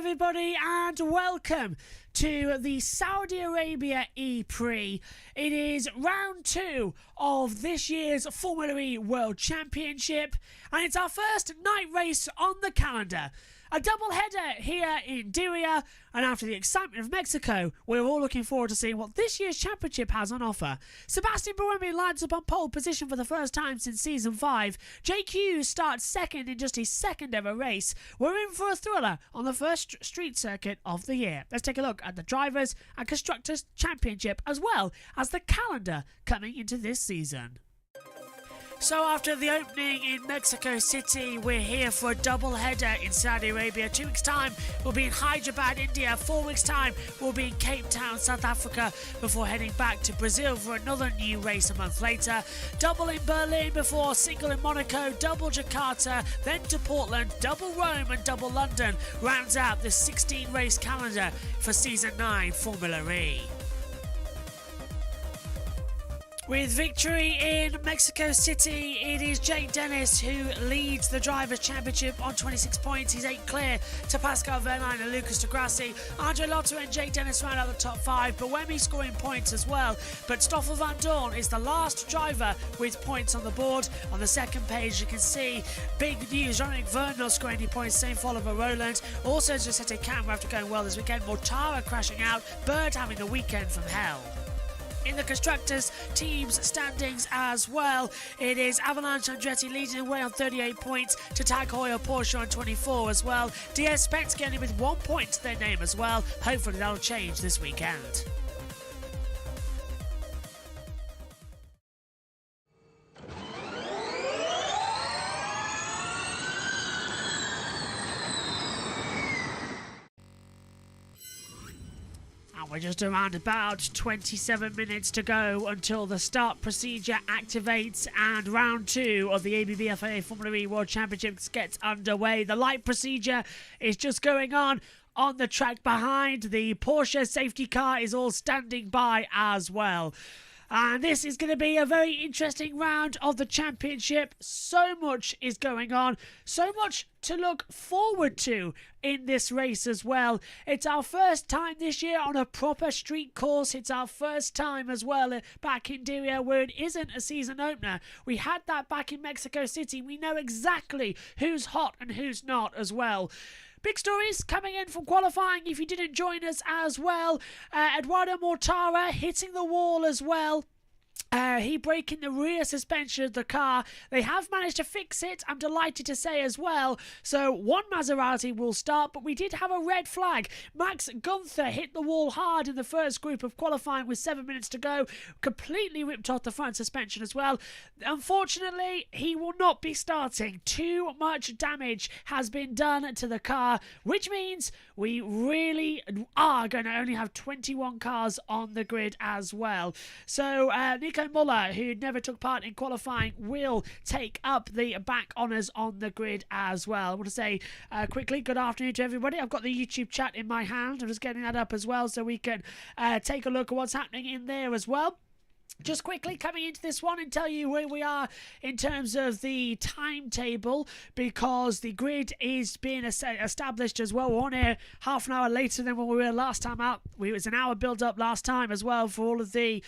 everybody, and welcome to the Saudi Arabia EPrix. It is round 2 of this year's Formula E World Championship, and it's our first night race on the calendar. A double header here in Diriyah, and after the excitement of Mexico, we're all looking forward to seeing what this year's championship has on offer. Sebastian Buemi lines up on pole position for the first time since Season 5. Jake Hughes starts second in just his second ever race. We're in for a thriller on the first street circuit of the year. Let's take a look at the Drivers' and Constructors' Championship, as well as the calendar coming into this season. So after the opening in Mexico City, we're here for a double header in Saudi Arabia. 2 weeks' time, we'll be in Hyderabad, India. 4 weeks' time, we'll be in Cape Town, South Africa, before heading back to Brazil for another new race a month later. Double in Berlin before single in Monaco, double Jakarta, then to Portland, double Rome and double London rounds out the 16-race calendar for Season 9 Formula E. With victory in Mexico City, it is Jake Dennis who leads the Drivers' Championship on 26 points. He's 8 clear to Pascal Wehrlein and Lucas de Grassi. Andre Lotto and Jake Dennis round out the top 5. Buemi scoring points as well. But Stoffel van Dorn is the last driver with points on the board. On the second page, you can see big news. Jean-Luc Vergne not scoring any points, same for Oliver Rowland. Also, Giuseppe Camera after going well this weekend. Mortara crashing out. Bird having the weekend from hell. In the Constructors' teams standings as well, it is Avalanche Andretti leading away on 38 points to Tag Heuer Porsche on 24 as well. DS Penske only with 1 point to their name as well. Hopefully that'll change this weekend. We're just around about 27 minutes to go until the start procedure activates and round 2 of the ABB FIA Formula E World Championships gets underway. The light procedure is just going on the track behind. The Porsche safety car is all standing by as well. And this is going to be a very interesting round of the championship. So much is going on. So much to look forward to in this race as well. It's our first time this year on a proper street course. It's our first time as well back in Diriyah where it isn't a season opener. We had that back in Mexico City. We know exactly who's hot and who's not as well. Big stories coming in from qualifying if you didn't join us as well. Eduardo Mortara hitting the wall as well. He breaking the rear suspension of the car. They have managed to fix it, I'm delighted to say as well. So one Maserati will start, but we did have a red flag. Max Gunther hit the wall hard in the first group of qualifying with 7 minutes to go. Completely ripped off the front suspension as well. Unfortunately, he will not be starting. Too much damage has been done to the car, which means we really are going to only have 21 cars on the grid as well. So Nico Muller, who never took part in qualifying, will take up the back honours on the grid as well. I want to say quickly good afternoon to everybody. I've got the YouTube chat in my hand. I'm just getting that up as well so we can take a look at what's happening in there as well. Just quickly coming into this one and tell you where we are in terms of the timetable, because the grid is being established as well. We're on here half an hour later than when we were last time out. It was an hour build-up last time as well for all of the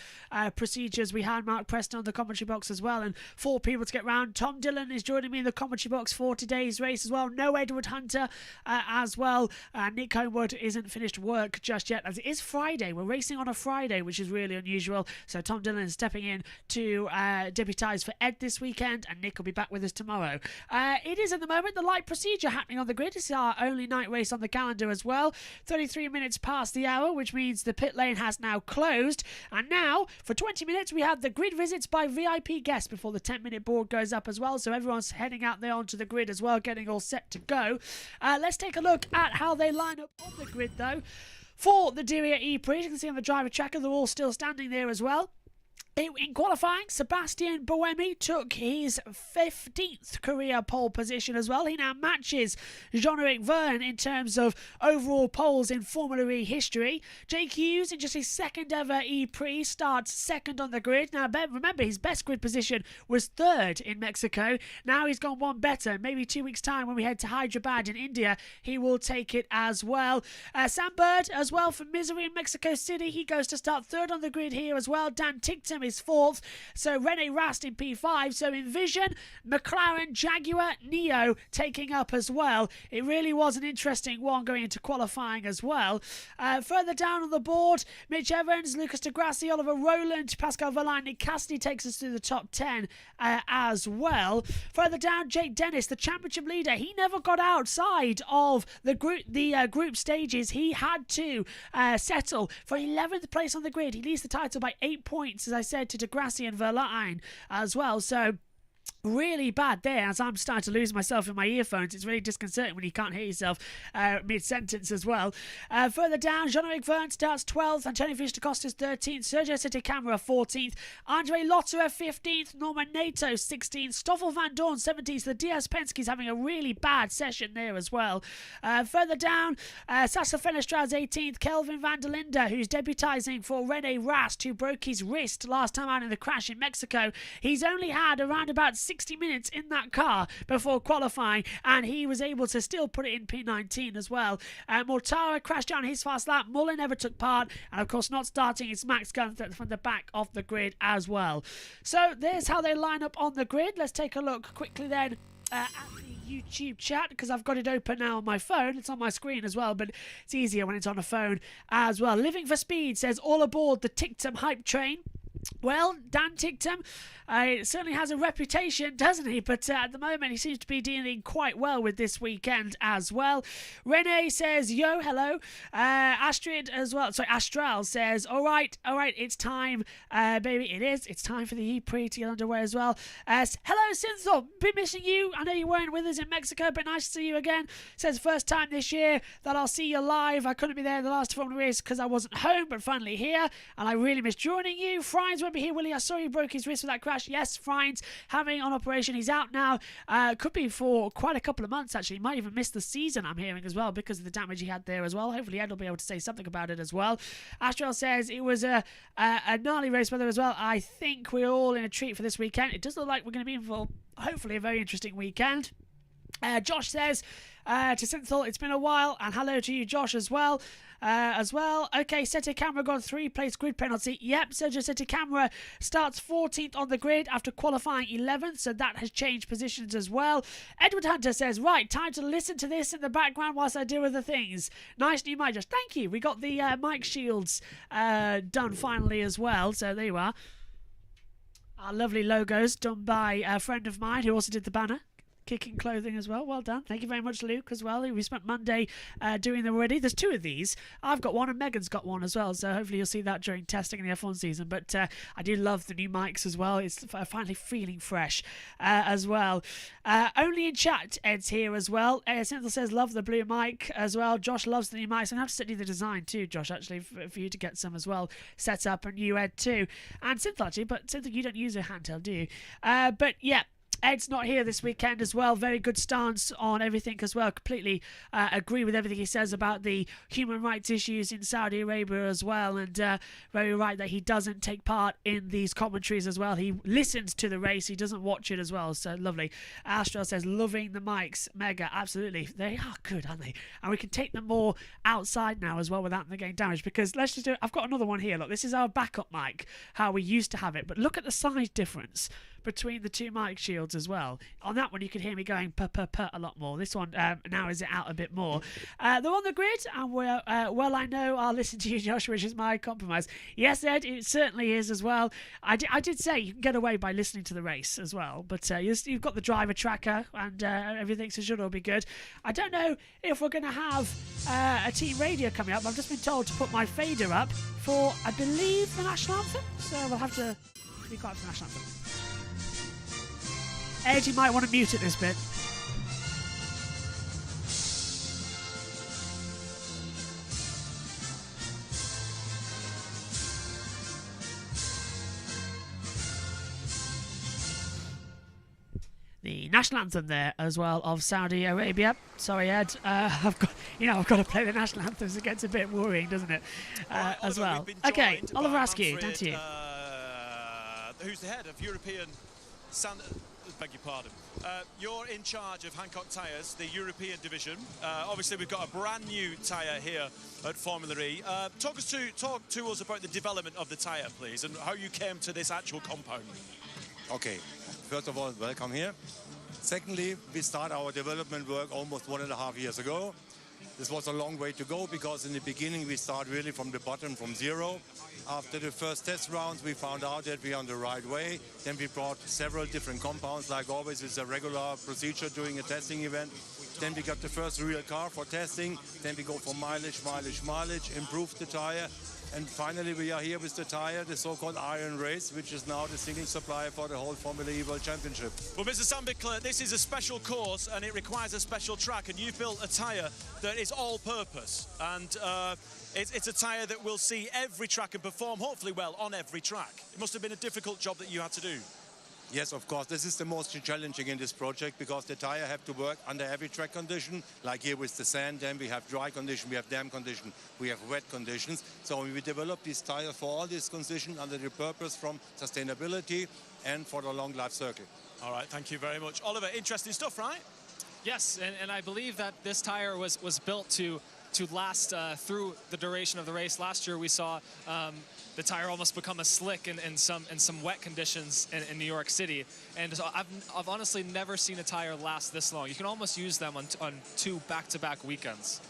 procedures. We had Mark Preston on the commentary box as well, and 4 people to get round. Tom Dillon is joining me in the commentary box for today's race as well. No Edward Hunter as well. Nick Homewood isn't finished work just yet, as it is Friday. We're racing on a Friday, which is really unusual. So Tom Dillon is stepping in to deputise for Ed this weekend, and Nick will be back with us tomorrow. It is at the moment the light procedure happening on the grid. This is our only night race on the calendar as well. 33 minutes past the hour, which means the pit lane has now closed. And now, for 20 minutes, we have the grid visits by VIP guests before the 10-minute board goes up as well. So everyone's heading out there onto the grid as well, getting all set to go. Let's take a look at how they line up on the grid, though. For the Diriyah EPrix, you can see on the driver tracker, they're all still standing there as well. In qualifying, Sebastian Buemi took his 15th career pole position as well. He now matches Jean-Eric Vergne in terms of overall poles in Formula E history. Jake Hughes, in just his second ever EPrix, starts second on the grid. Now, remember, his best grid position was third in Mexico. Now he's gone one better. Maybe 2 weeks' time when we head to Hyderabad in India, he will take it as well. Sam Bird as well from Misery in Mexico City. He goes to start third on the grid here as well. Dan Ticktum is fourth. So Rene Rast in P5. So Envision, McLaren, Jaguar, Neo taking up as well. It really was an interesting one going into qualifying as well. Further down on the board, Mitch Evans, Lucas de Grassi, Oliver Rowland, Pascal Verlaine, Nick Cassidy takes us through the top 10 as well. Further down, Jake Dennis, the championship leader. He never got outside of the group stages. He had to settle for 11th place on the grid. He leads the title by 8 points, as I said, to de Grassi and Verlaine as well. So really bad there, as I'm starting to lose myself in my earphones. It's really disconcerting when you can't hear yourself mid-sentence as well. Further down, Jean-Eric Vergne starts 12th, Antonio Fuster-Costas 13th, Sergio Sette-Camera 14th, Andre Lotterer 15th, Norman Nato 16th, Stoffel Van Dorn 17th. The DS Penske's having a really bad session there as well. Further down, Sasha Fenestrad's 18th, Kelvin van der Linde, who's debutising for Rene Rast, who broke his wrist last time out in the crash in Mexico. He's only had around about 60 minutes in that car before qualifying, and he was able to still put it in P19 as well. Mortara crashed down his fast lap. Muller never took part, and of course not starting is Max Gunther from the back of the grid as well. So there's how they line up on the grid. Let's take a look quickly then at the YouTube chat, because I've got it open now on my phone. It's on my screen as well, but it's easier when it's on a phone as well. Living for Speed says, all aboard the Ticktum hype train. Well, Dan Ticktum certainly has a reputation, doesn't he? But at the moment, he seems to be dealing quite well with this weekend as well. Rene says, yo, hello. Astrid as well. Sorry, Astral says, all right, it's time, baby. It is. It's time for the EPrix to get underway as well. Hello, Synthor. Been missing you. I know you weren't with us in Mexico, but nice to see you again. Says, first time this year that I'll see you live. I couldn't be there the last Formula race because I wasn't home, but finally here, and I really missed joining you. Frines won't be here, Willie. I saw you broke his wrist with that crash. Yes, Frines having an operation. He's out now. Could be for quite a couple of months, actually. Might even miss the season, I'm hearing, as well, because of the damage he had there as well. Hopefully Ed will be able to say something about it as well. Astral says it was a gnarly race weather as well. I think we're all in a treat for this weekend. It does look like we're going to be in for, hopefully, a very interesting weekend. Josh says to Synthol, it's been a while, and hello to you, Josh, as well. Okay, Sette Camera got 3-place grid penalty. Yep, Sergio Sette Camera starts 14th on the grid after qualifying 11th, so that has changed positions as well. Edward Hunter says, right, time to listen to this in the background whilst I deal with the things. Nice new mic, just thank you. We got the mic shields done finally as well, so there you are. Our lovely logos done by a friend of mine who also did the banner. Kicking clothing as well. Well done. Thank you very much, Luke, as well. We spent Monday doing them already. There's 2 of these. I've got one and Megan's got one as well, so hopefully you'll see that during testing in the F1 season. But I do love the new mics as well. It's finally feeling fresh as well. Only in chat, Ed's here as well. Synthel says, love the blue mic as well. Josh loves the new mics. I'm going to have to send you the design too, Josh, actually, for you to get some as well set up, and you, Ed, too. And Synthel, actually, but Synthel, you don't use a handheld, do you? But yeah. Ed's not here this weekend as well. Very good stance on everything as well. Completely agree with everything he says about the human rights issues in Saudi Arabia as well. And very right that he doesn't take part in these commentaries as well. He listens to the race. He doesn't watch it as well. So lovely. Astral says, loving the mics. Mega. Absolutely. They are good, aren't they? And we can take them more outside now as well without them getting damaged. Because let's just do it. I've got another one here. Look, this is our backup mic, how we used to have it. But look at the size difference between the 2 mic shields as well. On that one, you can hear me going per a lot more. This one now is out a bit more. They're on the grid, and we're, well, I know I'll listen to you, Josh, which is my compromise. Yes, Ed, it certainly is as well. I did say you can get away by listening to the race as well, but you've got the driver tracker and everything, so it should all be good. I don't know if we're going to have a team radio coming up. I've just been told to put my fader up for, I believe, the national anthem, so we'll have to be quiet for the national anthem. Ed, you might want to mute it this bit. the national anthem there as well of Saudi Arabia. Sorry, Ed. I've got to play the national anthem. So it gets a bit worrying, doesn't it? As well. Okay, Oliver Askew, down to you. Who's the head of European beg your pardon. You're in charge of Hancock Tyres, the European division. Obviously, we've got a brand new tyre here at Formula E. Talk to us about the development of the tyre, please, and how you came to this actual compound. Okay, first of all, welcome here. Secondly, we start our development work almost 1.5 years ago. This was a long way to go because in the beginning we start really from the bottom, from zero. After the first test rounds, we found out that we are on the right way. Then we brought several different compounds, like always it's a regular procedure during a testing event. Then we got the first real car for testing. Then we go for mileage, improve the tire. And finally, we are here with the tyre, the so-called Iron Race, which is now the single supplier for the whole Formula E World Championship. Well, Mr. Sandbickler, this is a special course and it requires a special track, and you've built a tyre that is all-purpose. And it's a tyre that will see every track and perform hopefully well on every track. It must have been a difficult job that you had to do. Yes, of course. This is the most challenging in this project because the tire have to work under every track condition. Like here with the sand, then we have dry condition, we have damp condition, we have wet conditions. So we develop these tires for all these conditions under the purpose from sustainability and for the long life cycle. All right, thank you very much. Oliver, interesting stuff, right? Yes, and I believe that this tire was built to last through the duration of the race. Last year we saw the tire almost become a slick in some wet conditions in New York City, and so I've honestly never seen a tire last this long. You can almost use them on 2 back-to-back weekends.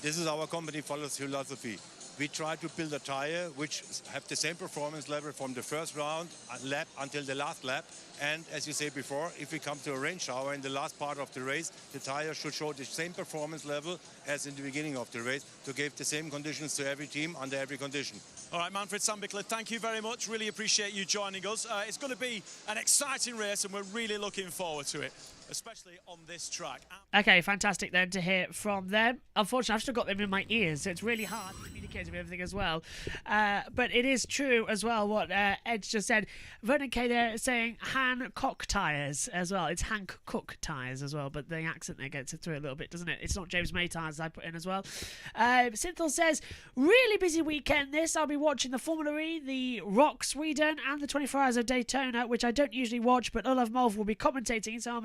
This is our company philosophy. We try to build a tire which have the same performance level from the first round lap until the last lap. And as you say before, if we come to a rain shower in the last part of the race, the tire should show the same performance level as in the beginning of the race to give the same conditions to every team under every condition. All right, Manfred Sandbickler, thank you very much. Really appreciate you joining us. It's going to be an exciting race and we're really looking forward to it, especially on this track. Okay, fantastic then to hear from them. Unfortunately, I've still got them in my ears, so it's really hard to communicate with everything as well. But it is true as well what Ed's just said. Vernon K there is saying Hancock tyres as well. It's Hancock tyres as well, but the accent there gets it through a little bit, doesn't it? It's not James May tyres I put in as well. Synthel says, really busy weekend this. I'll be watching the Formula E, the Rock Sweden, and the 24 Hours of Daytona, which I don't usually watch, but Olav Molv will be commentating, so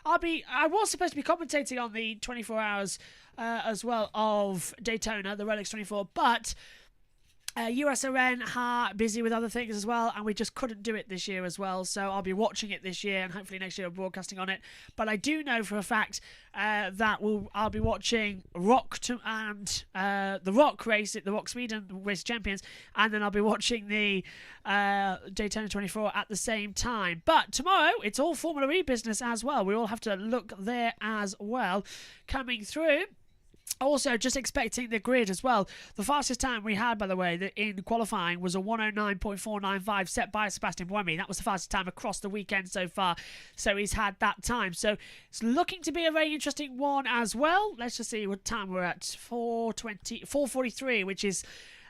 I was supposed to be commentating on the 24 Hours as well of Daytona, the Rolex 24, but USRN are busy with other things as well, and we just couldn't do it this year as well, so I'll be watching it this year, and hopefully next year we're broadcasting on it. But I do know for a fact that I'll be watching the Rock race, the Rock Sweden Race Champions, and then I'll be watching the Daytona 24 at the same time. But tomorrow, it's all Formula E business as well. We all have to look there as well coming through. Also, just expecting the grid as well. The fastest time we had, by the way, in qualifying was a 109.495 set by Sebastian Buemi. That was the fastest time across the weekend so far. So he's had that time. So it's looking to be a very interesting one as well. Let's just see what time we're at. 4:43, which is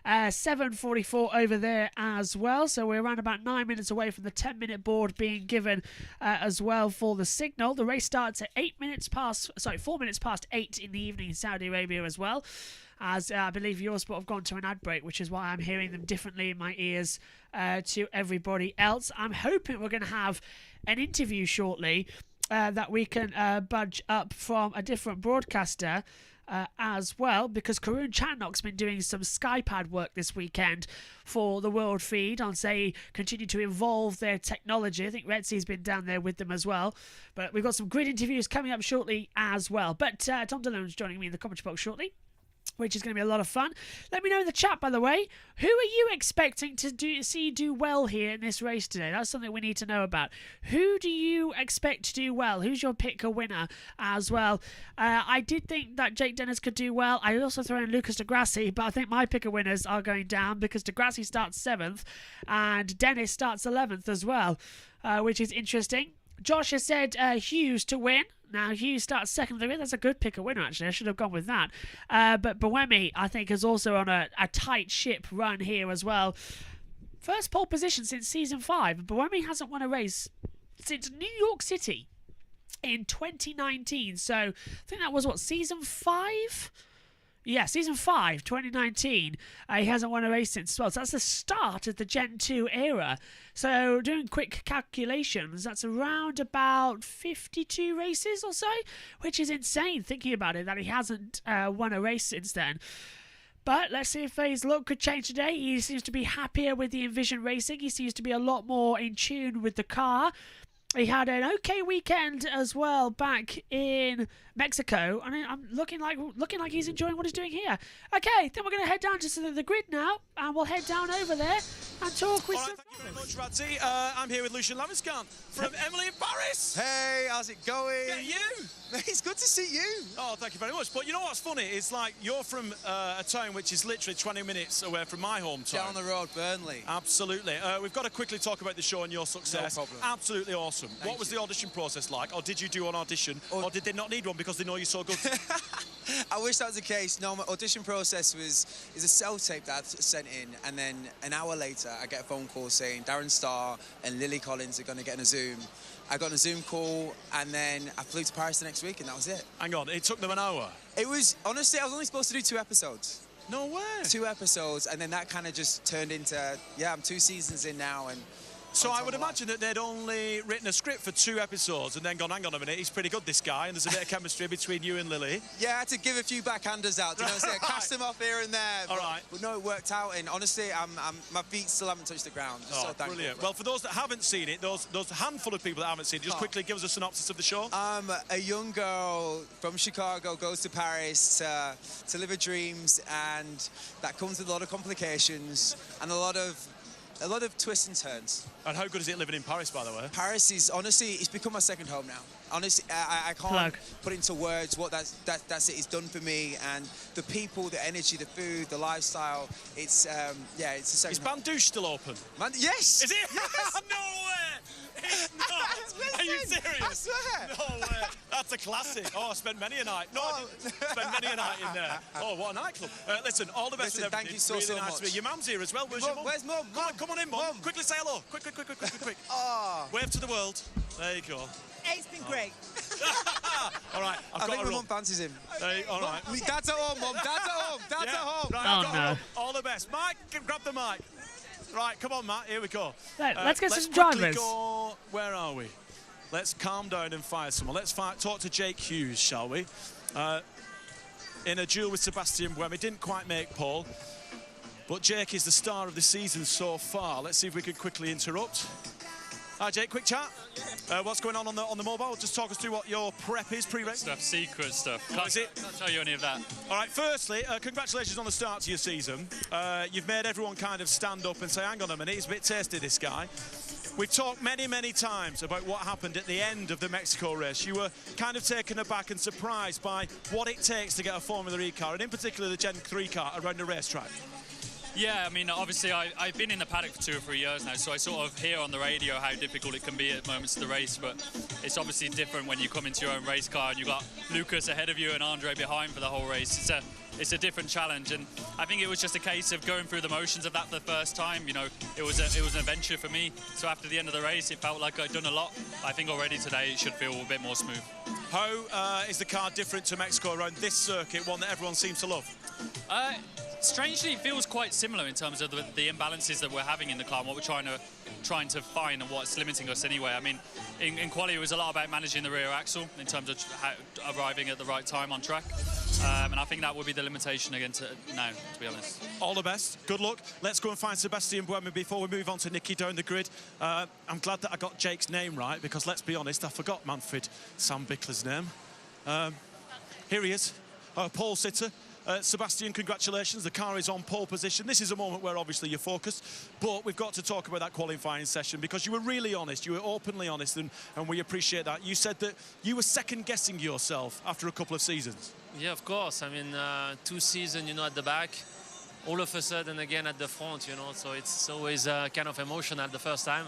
7:44 over there as well, so we're around about 9 minutes away from the 10-minute board being given as well for the signal. The race starts at 4 minutes past 8 in the evening in Saudi Arabia as well, as I believe Eurosport have gone to an ad break, which is why I'm hearing them differently in my ears to everybody else. I'm hoping we're going to have an interview shortly that we can budge up from a different broadcaster as well, because Karun Chandnok's been doing some SkyPad work this weekend for the world feed on, say, continue to evolve their technology. I think Retsy's been down there with them as well. But we've got some grid interviews coming up shortly as well. But Tom Dillon's joining me in the commentary box shortly, which is going to be a lot of fun. Let me know in the chat, by the way, who are you expecting to see do well here in this race today? That's something we need to know about. Who do you expect to do well? Who's your pick a winner as well? I did think that Jake Dennis could do well. I also throw in Lucas de Grassi, but I think my pick of winners are going down because de Grassi starts 7th and Dennis starts 11th as well, which is interesting. Josh has said Hughes to win. Now, Hughes starts 2nd of the grid. That's a good pick a winner, actually. I should have gone with that. But Buemi, I think, is also on a tight ship run here as well. First pole position since Season 5. Buemi hasn't won a race since New York City. in 2019. So I think that was, what, season 5? Yeah, season 5, 2019. He hasn't won a race since as well. So that's the start of the Gen 2 era. So doing quick calculations, that's around about 52 races or so, which is insane thinking about it, that he hasn't won a race since then. But let's see if his luck could change today. He seems to be happier with the Envision Racing. He seems to be a lot more in tune with the car. He had an okay weekend as well back in Mexico, and I'm looking like he's enjoying what he's doing here. Okay, then we're going to head down to the grid now, and we'll head down over there and talk with. All right, thank you very much, Radzi. I'm here with Lucian Laviscan from Emily in Paris. Hey, how's it going? Yeah, you. It's good to see you. Oh, thank you very much. But you know what's funny? It's like you're from a town which is literally 20 minutes away from my hometown. Down the road, Burnley. Absolutely. We've got to quickly talk about the show and your success. No problem. Absolutely awesome. Thank what was you. the audition process like? Or did you do an audition? Or did they not need one because they know you're so good? I wish that was the case. No, my audition process is a cell tape that I sent in, and then an hour later I get a phone call saying Darren Starr and Lily Collins are going to get in a Zoom. I got on a Zoom call, and then I flew to Paris the next week, and that was it. Hang on, it took them an hour? It was, honestly, I was only supposed to do 2 episodes. No way. 2 episodes, and then that kind of just turned into, yeah, I'm 2 seasons in now, and So I would imagine that they'd only written a script for 2 episodes and then gone, hang on a minute, he's pretty good, this guy, and there's a bit of chemistry between you and Lily. Yeah, I had to give a few backhanders out, you know what I'm saying? Cast them off here and there. All right. But no, it worked out, and honestly, my feet still haven't touched the ground. Just so thankful. Brilliant. Well, for those that haven't seen it, those handful of people that haven't seen it, just quickly give us a synopsis of the show. A young girl from Chicago goes to Paris to live her dreams, and that comes with a lot of complications and a lot of twists and turns. And how good is it living in Paris, by the way? Paris is, honestly, it's become my second home now. Honestly, I can't put into words what that's it. It's done for me, and the people, the energy, the food, the lifestyle. It's yeah, it's a second. Is Bandouche still open? Yes. Is it? Yes. No way. It's not. Are you serious? I swear. No way. That's a classic. Oh, I spent many a night. No, I didn't spend many a night in there. Oh, what a nightclub. Listen, all the best with everything. Thank you so, really so nice much. To meet you. Your mum's here as well. Where's your mum? Where's mum? Come on in, mum. Quickly say hello. Quick. Oh. Wave to the world. There you go. It's been great. All right, I think my mum fancies him. All right. Dad's at home, mum. Dad's at home. Dad's at home. Right, Oh, no. All the best. Mike, grab the mic. Right, come on, Matt. Here we go. Right, let's get some quickly drivers. Go, where are we? Let's calm down and fire someone. Let's talk to Jake Hughes, shall we? In a duel with Sebastian Buemi. Didn't quite make pole. But Jake is the star of the season so far. Let's see if we can quickly interrupt. Hi, Jake, quick chat. What's going on the mobile? Just talk us through what your prep is pre-race. Secret stuff. Is it? Can't tell you any of that. All right, firstly, congratulations on the start to your season. You've made everyone kind of stand up and say, hang on a minute, he's a bit tasty, this guy. We've talked many, many times about what happened at the end of the Mexico race. You were kind of taken aback and surprised by what it takes to get a Formula E car, and in particular the Gen 3 car, around the racetrack. Yeah, I mean, obviously, I've been in the paddock for 2 or 3 years now, so I sort of hear on the radio how difficult it can be at moments of the race, but it's obviously different when you come into your own race car and you've got Lucas ahead of you and Andre behind for the whole race. It's a different challenge, and I think it was just a case of going through the motions of that for the first time. You know, it was an adventure for me, so after the end of the race, it felt like I'd done a lot. I think already today it should feel a bit more smooth. How is the car different to Mexico around this circuit, one that everyone seems to love? Strangely, it feels quite similar in terms of the imbalances that we're having in the car and what we're trying to find and what's limiting us anyway. I mean, in quali it was a lot about managing the rear axle in terms of arriving at the right time on track. And I think that would be the limitation again now, to be honest. All the best. Good luck. Let's go and find Sebastian Buemi before we move on to Nicky down the grid. I'm glad that I got Jake's name right, because let's be honest, I forgot Manfred Sam Bickler's name. Here he is, pole sitter. Sebastian, congratulations. The car is on pole position. This is a moment where obviously you're focused, but we've got to talk about that qualifying session, because you were really honest. You were openly honest, and we appreciate that. You said that you were second-guessing yourself after a couple of seasons. Yeah, of course. I mean, 2 seasons, at the back, all of a sudden again at the front, so it's always kind of emotional the first time.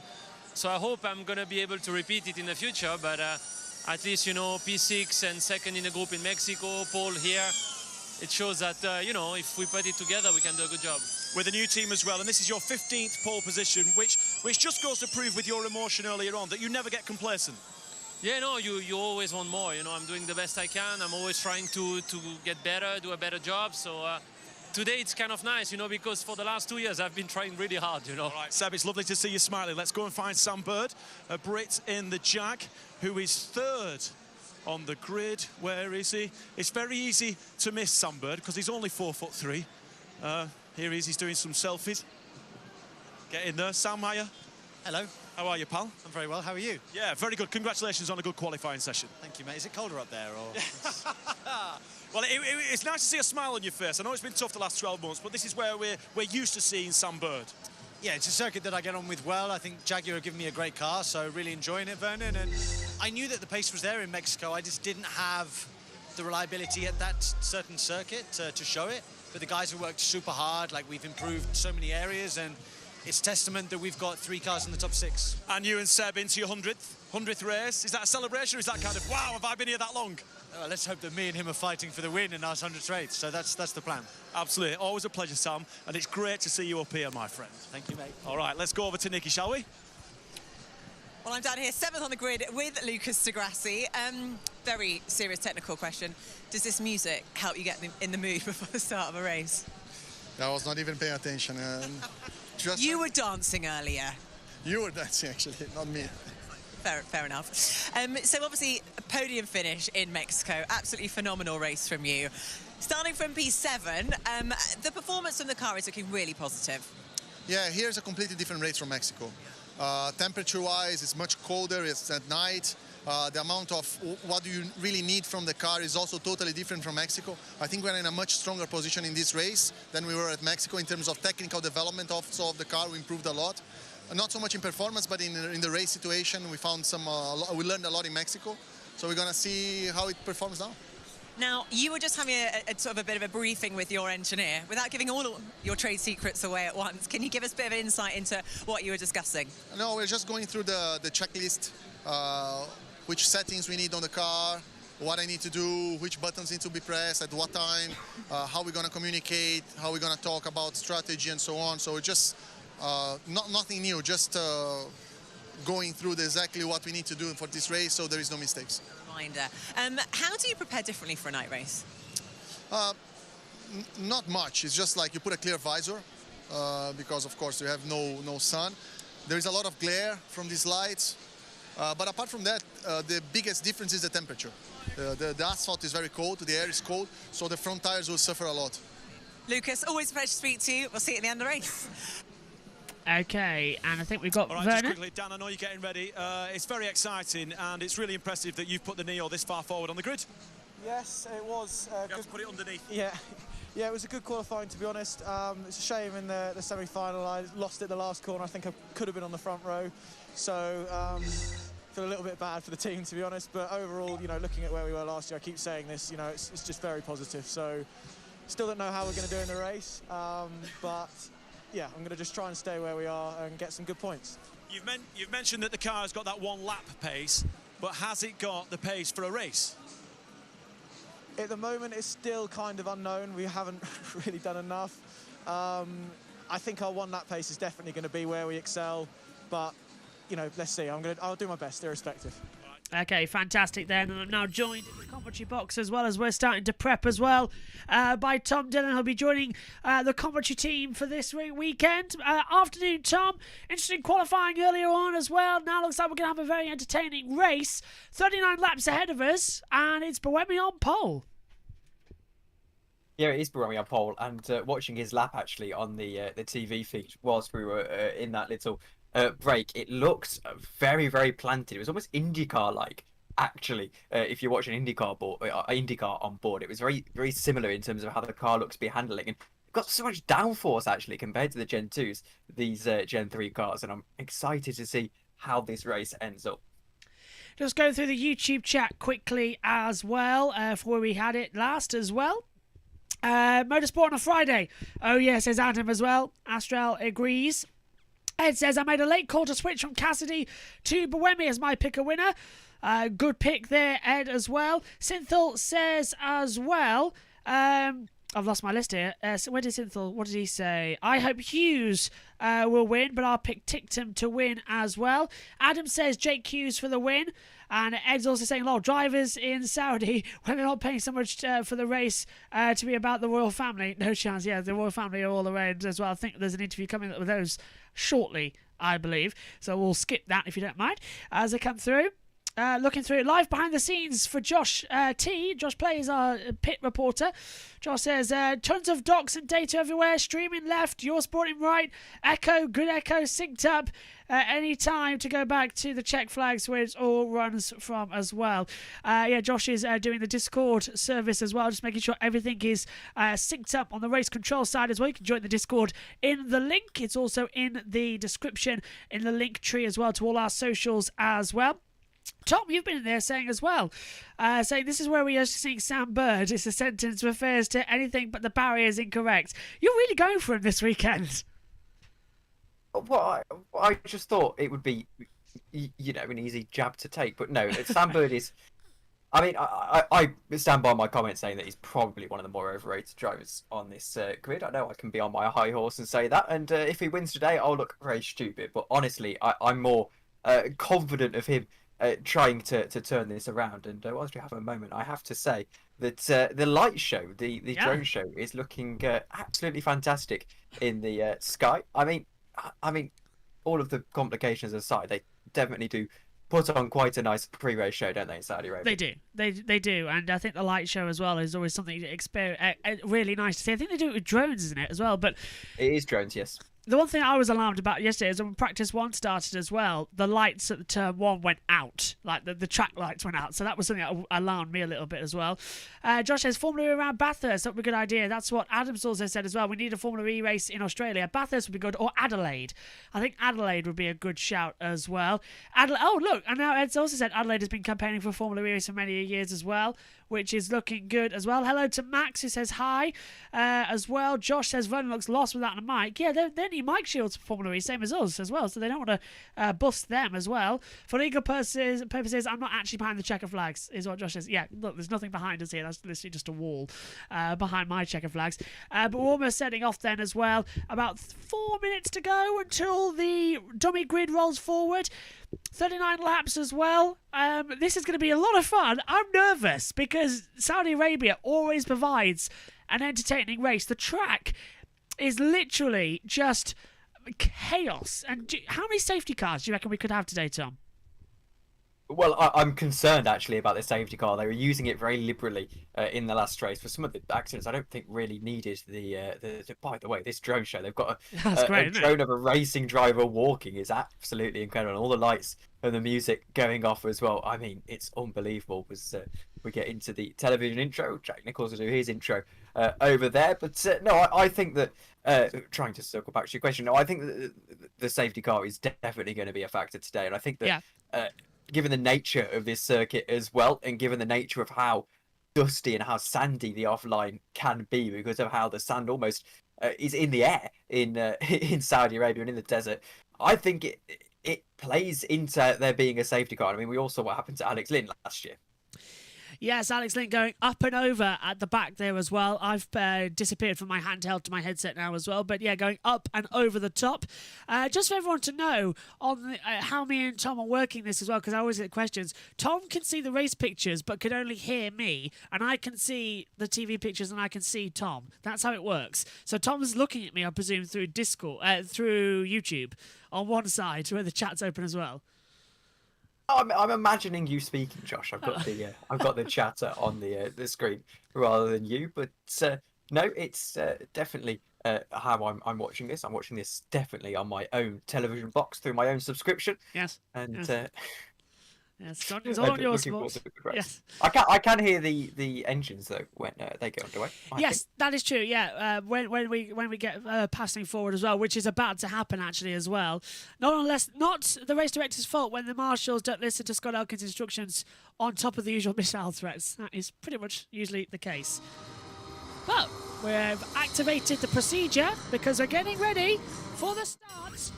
So I hope I'm going to be able to repeat it in the future, but at least, P6 and second in the group in Mexico, pole here. It shows that, if we put it together, we can do a good job. With a new team as well, and this is your 15th pole position, which just goes to prove with your emotion earlier on that you never get complacent. Yeah, no, you always want more. You know, I'm doing the best I can. I'm always trying to get better, do a better job. So today it's kind of nice, you know, because for the last 2 years I've been trying really hard, you know. All right, Seb, it's lovely to see you smiling. Let's go and find Sam Bird, a Brit in the Jag, who is third on the grid. Where is he? It's very easy to miss Sam Bird because he's only 4'3". Here he is, he's doing some selfies. Get in there, Sam Meyer. Hello. How are you, pal? I'm very well. How are you? Yeah, very good. Congratulations on a good qualifying session. Thank you, mate. Is it colder up there, or? Well, it's nice to see a smile on your face. I know it's been tough the last 12 months, but this is where we're used to seeing Sam Bird. Yeah, it's a circuit that I get on with well. I think Jaguar have given me a great car, so really enjoying it, Vernon. And I knew that the pace was there in Mexico. I just didn't have the reliability at that certain circuit to show it. But the guys have worked super hard. Like, we've improved so many areas, and it's testament that we've got 3 cars in the top 6. And you and Seb into your 100th race. Is that a celebration, or is that kind of, wow, have I been here that long? Let's hope that me and him are fighting for the win in our 100th race. So that's the plan. Absolutely. Always a pleasure, Sam. And it's great to see you up here, my friend. Thank you, mate. All right, let's go over to Nikki, shall we? Well, I'm down here, 7th on the grid with Lucas Degrassi. Very serious technical question. Does this music help you get in the mood before the start of a race? I was not even paying attention. You were dancing earlier. You were dancing, actually, not me. Fair enough. So obviously, a podium finish in Mexico. Absolutely phenomenal race from you. Starting from P7, the performance from the car is looking really positive. Yeah, here's a completely different race from Mexico. Temperature-wise, it's much colder, it's at night. The amount of what you really need from the car is also totally different from Mexico. I think we're in a much stronger position in this race than we were at Mexico in terms of technical development also of the car. We improved a lot. Not so much in performance, but in the race situation, we found we learned a lot in Mexico. So we're going to see how it performs now. Now, you were just having a sort of a bit of a briefing with your engineer. Without giving all your trade secrets away at once, can you give us a bit of insight into what you were discussing? No, we're just going through the checklist, which settings we need on the car, what I need to do, which buttons need to be pressed, at what time, how we're going to communicate, how we're going to talk about strategy and so on. So just nothing new, just going through exactly what we need to do for this race so there is no mistakes. Reminder. How do you prepare differently for a night race? Not much. It's just like you put a clear visor because, of course, you have no sun. There is a lot of glare from these lights. But apart from that, the biggest difference is the temperature. The asphalt is very cold, the air is cold, so the front tires will suffer a lot. Lucas, always a pleasure to speak to you. We'll see you at the end of the race. Okay, and I think we've got All right, Vernon. just quickly, Dan, I know you're getting ready. It's very exciting, and it's really impressive that you've put the Neo this far forward on the grid. Yes, it was. You have to put it underneath. Yeah, it was a good qualifying, to be honest. It's a shame in the semi-final I lost it the last corner. I think I could have been on the front row. So, feel a little bit bad for the team, to be honest. But overall, you know, looking at where we were last year, I keep saying this, you know, it's just very positive. So, still don't know how we're going to do in the race, but yeah, I'm going to just try and stay where we are and get some good points. You've mentioned that the car has got that 1 lap pace, but has it got the pace for a race? At the moment, it's still kind of unknown. We haven't really done enough. I think our 1 lap pace is definitely going to be where we excel, but you know, let's see. I'll do my best, irrespective. Okay, fantastic then. And I'm now joined in the commentary box as well as we're starting to prep as well by Tom Dillon. He'll be joining the commentary team for this weekend. Afternoon, Tom. Interesting qualifying earlier on as well. Now looks like we're going to have a very entertaining race. 39 laps ahead of us, and it's Buemi on pole. Yeah, it is Buemi on pole, and watching his lap actually on the TV feed whilst we were in that little break, it looked very, very planted. It was almost IndyCar-like, actually. If you watch an IndyCar on board, it was very, very similar in terms of how the car looks to be handling. And got so much downforce, actually, compared to the Gen 2s, these Gen 3 cars. And I'm excited to see how this race ends up. Just go through the YouTube chat quickly as well, for where we had it last as well. Motorsport on a Friday. Oh, yeah, says Adam as well. Astral agrees. Ed says, I made a late call to switch from Cassidy to Buemi as my pick a winner. Good pick there, Ed, as well. Synthil says as well, I've lost my list here. So where did Synthal? What did he say? I hope Hughes will win, but I'll pick Tictum to win as well. Adam says Jake Hughes for the win. And Ed's also saying a lot of drivers in Saudi, when they're not paying so much for the race to be about the royal family. No chance. Yeah, the royal family are all around as well. I think there's an interview coming up with those shortly, I believe. So we'll skip that if you don't mind as they come through. Looking through live behind the scenes for Josh T. Josh Plays, our pit reporter. Josh says, tons of docs and data everywhere. Streaming left, your sporting right. Echo, good echo, synced up. Any time to go back to the check flags where it all runs from as well. Yeah, Josh is doing the Discord service as well, just making sure everything is synced up on the race control side as well. You can join the Discord in the link. It's also in the description, in the link tree as well, to all our socials as well. Tom, you've been in there saying as well, saying this is where we are seeing Sam Bird. It's a sentence refers to anything but the barrier is incorrect. You're really going for him this weekend. Well, I just thought it would be, an easy jab to take. But no, Sam Bird is... I mean, I stand by my comment saying that he's probably one of the more overrated drivers on this grid. I know I can be on my high horse and say that. And if he wins today, I'll look very stupid. But honestly, I'm more confident of him trying to turn this around. And whilst you have a moment, I have to say that the light show, the drone show, is looking absolutely fantastic in the sky. I mean, all of the complications aside, they definitely do put on quite a nice pre-race show, don't they, in Saudi Arabia? They do, and I think the light show as well is always something really nice to see. I think they do it with drones, isn't it, as well? But it is drones, yes. The one thing I was alarmed about yesterday is when practice 1 started as well, the lights at the turn 1 went out. Like the track lights went out. So that was something that alarmed me a little bit as well. Josh says, Formula E around Bathurst. That would be a good idea. That's what Adams also said as well. We need a Formula E race in Australia. Bathurst would be good. Or Adelaide. I think Adelaide would be a good shout as well. Oh, look. And now Ed's also said Adelaide has been campaigning for Formula E race for many years as well, which is looking good as well. Hello to Max, who says hi as well. Josh says Vernon looks lost without a mic. Yeah, they need mic shields for Formula E, same as us as well, so they don't want to bust them as well. For legal purposes, I'm not actually behind the checker flags, is what Josh says. Yeah, look, there's nothing behind us here. That's literally just a wall behind my checker flags. But we're almost setting off then as well. About 4 minutes to go until the dummy grid rolls forward. 39 laps as well. This is going to be a lot of fun. I'm nervous because Saudi Arabia always provides an entertaining race. The track is literally just chaos. And how many safety cars do you reckon we could have today, Tom? Well, I'm concerned actually about the safety car. They were using it very liberally in the last race for some of the accidents. I don't think really needed the by the way, this drone show, they've got a drone of a racing driver walking is absolutely incredible. And all the lights and the music going off as well. I mean, it's unbelievable. As we get into the television intro, Jack Nicholls will do his intro over there. But no, I think that trying to circle back to your question, no, I think that the safety car is definitely going to be a factor today. And I think that given the nature of this circuit as well, and given the nature of how dusty and how sandy the offline can be because of how the sand almost is in the air in Saudi Arabia and in the desert, I think it plays into there being a safety car. I mean, we all saw what happened to Alex Lynn last year. Yes, Alex Lynn going up and over at the back there as well. I've disappeared from my handheld to my headset now as well. But yeah, going up and over the top. Just for everyone to know on how me and Tom are working this as well, because I always get questions. Tom can see the race pictures but can only hear me. And I can see the TV pictures and I can see Tom. That's how it works. So Tom's looking at me, I presume, through Discord, through YouTube on one side where the chat's open as well. I'm imagining you speaking, Josh. I've got the chatter on the screen rather than you, but no, it's definitely how I'm watching this. I'm watching this definitely on my own television box through my own subscription. Yes, and yes. It's all on your sports. Yes, I can hear the engines though when they get underway. Yes, that is true. Yeah, when we get passing forward as well, which is about to happen actually as well. Not the race director's fault when the marshals don't listen to Scott Elkins' instructions on top of the usual missile threats. That is pretty much usually the case. But we've activated the procedure because we're getting ready for the start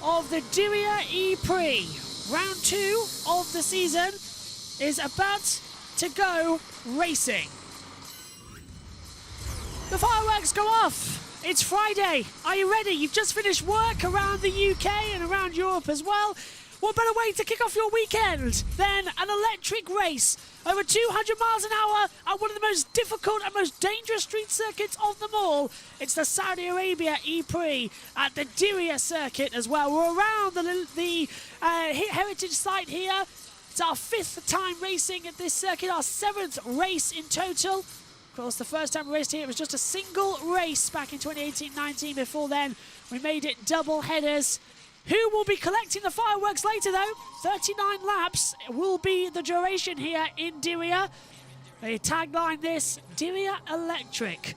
of the duel EPrix. Round 2 of the season is about to go racing. The fireworks go off. It's Friday. Are you ready? You've just finished work around the UK and around Europe as well. What better way to kick off your weekend than an electric race over 200 miles an hour at one of the most difficult and most dangerous street circuits of them all? It's the Saudi Arabia EPrix at the Diriyah circuit as well. We're around the heritage site here. It's our 5th time racing at this circuit, our 7th race in total. Of course, the first time we raced here, it was just a single race back in 2018-19. Before then, we made it double headers. Who will be collecting the fireworks later, though? 39 laps will be the duration here in Diriyah. They tagline this, Diriyah Electric.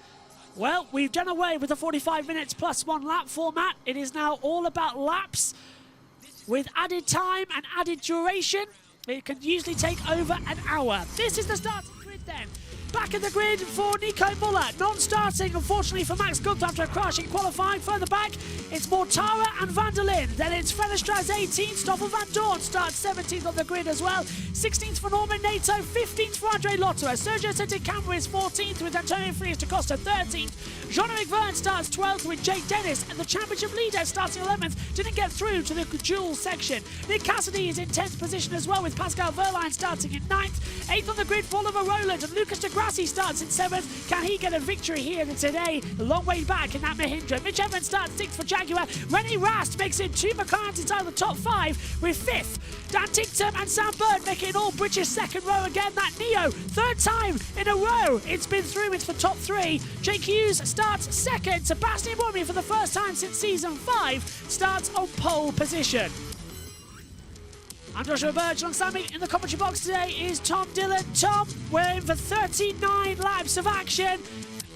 Well, we've done away with the 45 minutes plus 1 lap format. It is now all about laps with added time and added duration. It can usually take over an hour. This is the starting grid then. Back in the grid for Nico Muller. Non-starting, unfortunately, for Max Gunther after a crash in qualifying. Further back, it's Mortara and Van der Linde. Then it's Fenestraz 18th. Stoffel Van Dorn starts 17th on the grid as well. 16th for Norman Nato. 15th for Andre Lotterer. Sergio Sette-Camera is 14th with Antonio Frias da Costa 13th. Jean-Eric Verne starts 12th with Jake Dennis. And the championship leader starting 11th didn't get through to the duel section. Nick Cassidy is in 10th position as well with Pascal Verline starting in 9th. 8th on the grid for Oliver Rowland and Lucas de Grassi starts in 7th. Can he get a victory here today? A long way back in that Mahindra. Mitch Evans starts 6th for Jaguar. Rennie Rast makes it 2 McLarens inside the top 5 with 5th. Dan Tinctum and Sam Bird make it an all-British second row again. That Neo, 3rd time in a row. It's been through into the top 3. Jake Hughes starts 2nd. Sebastian Buemi for the first time since season 5 starts on pole position. I'm Joshua Burch. Alongside me in the commentary box today is Tom Dillon. Tom, we're in for 39 laps of action.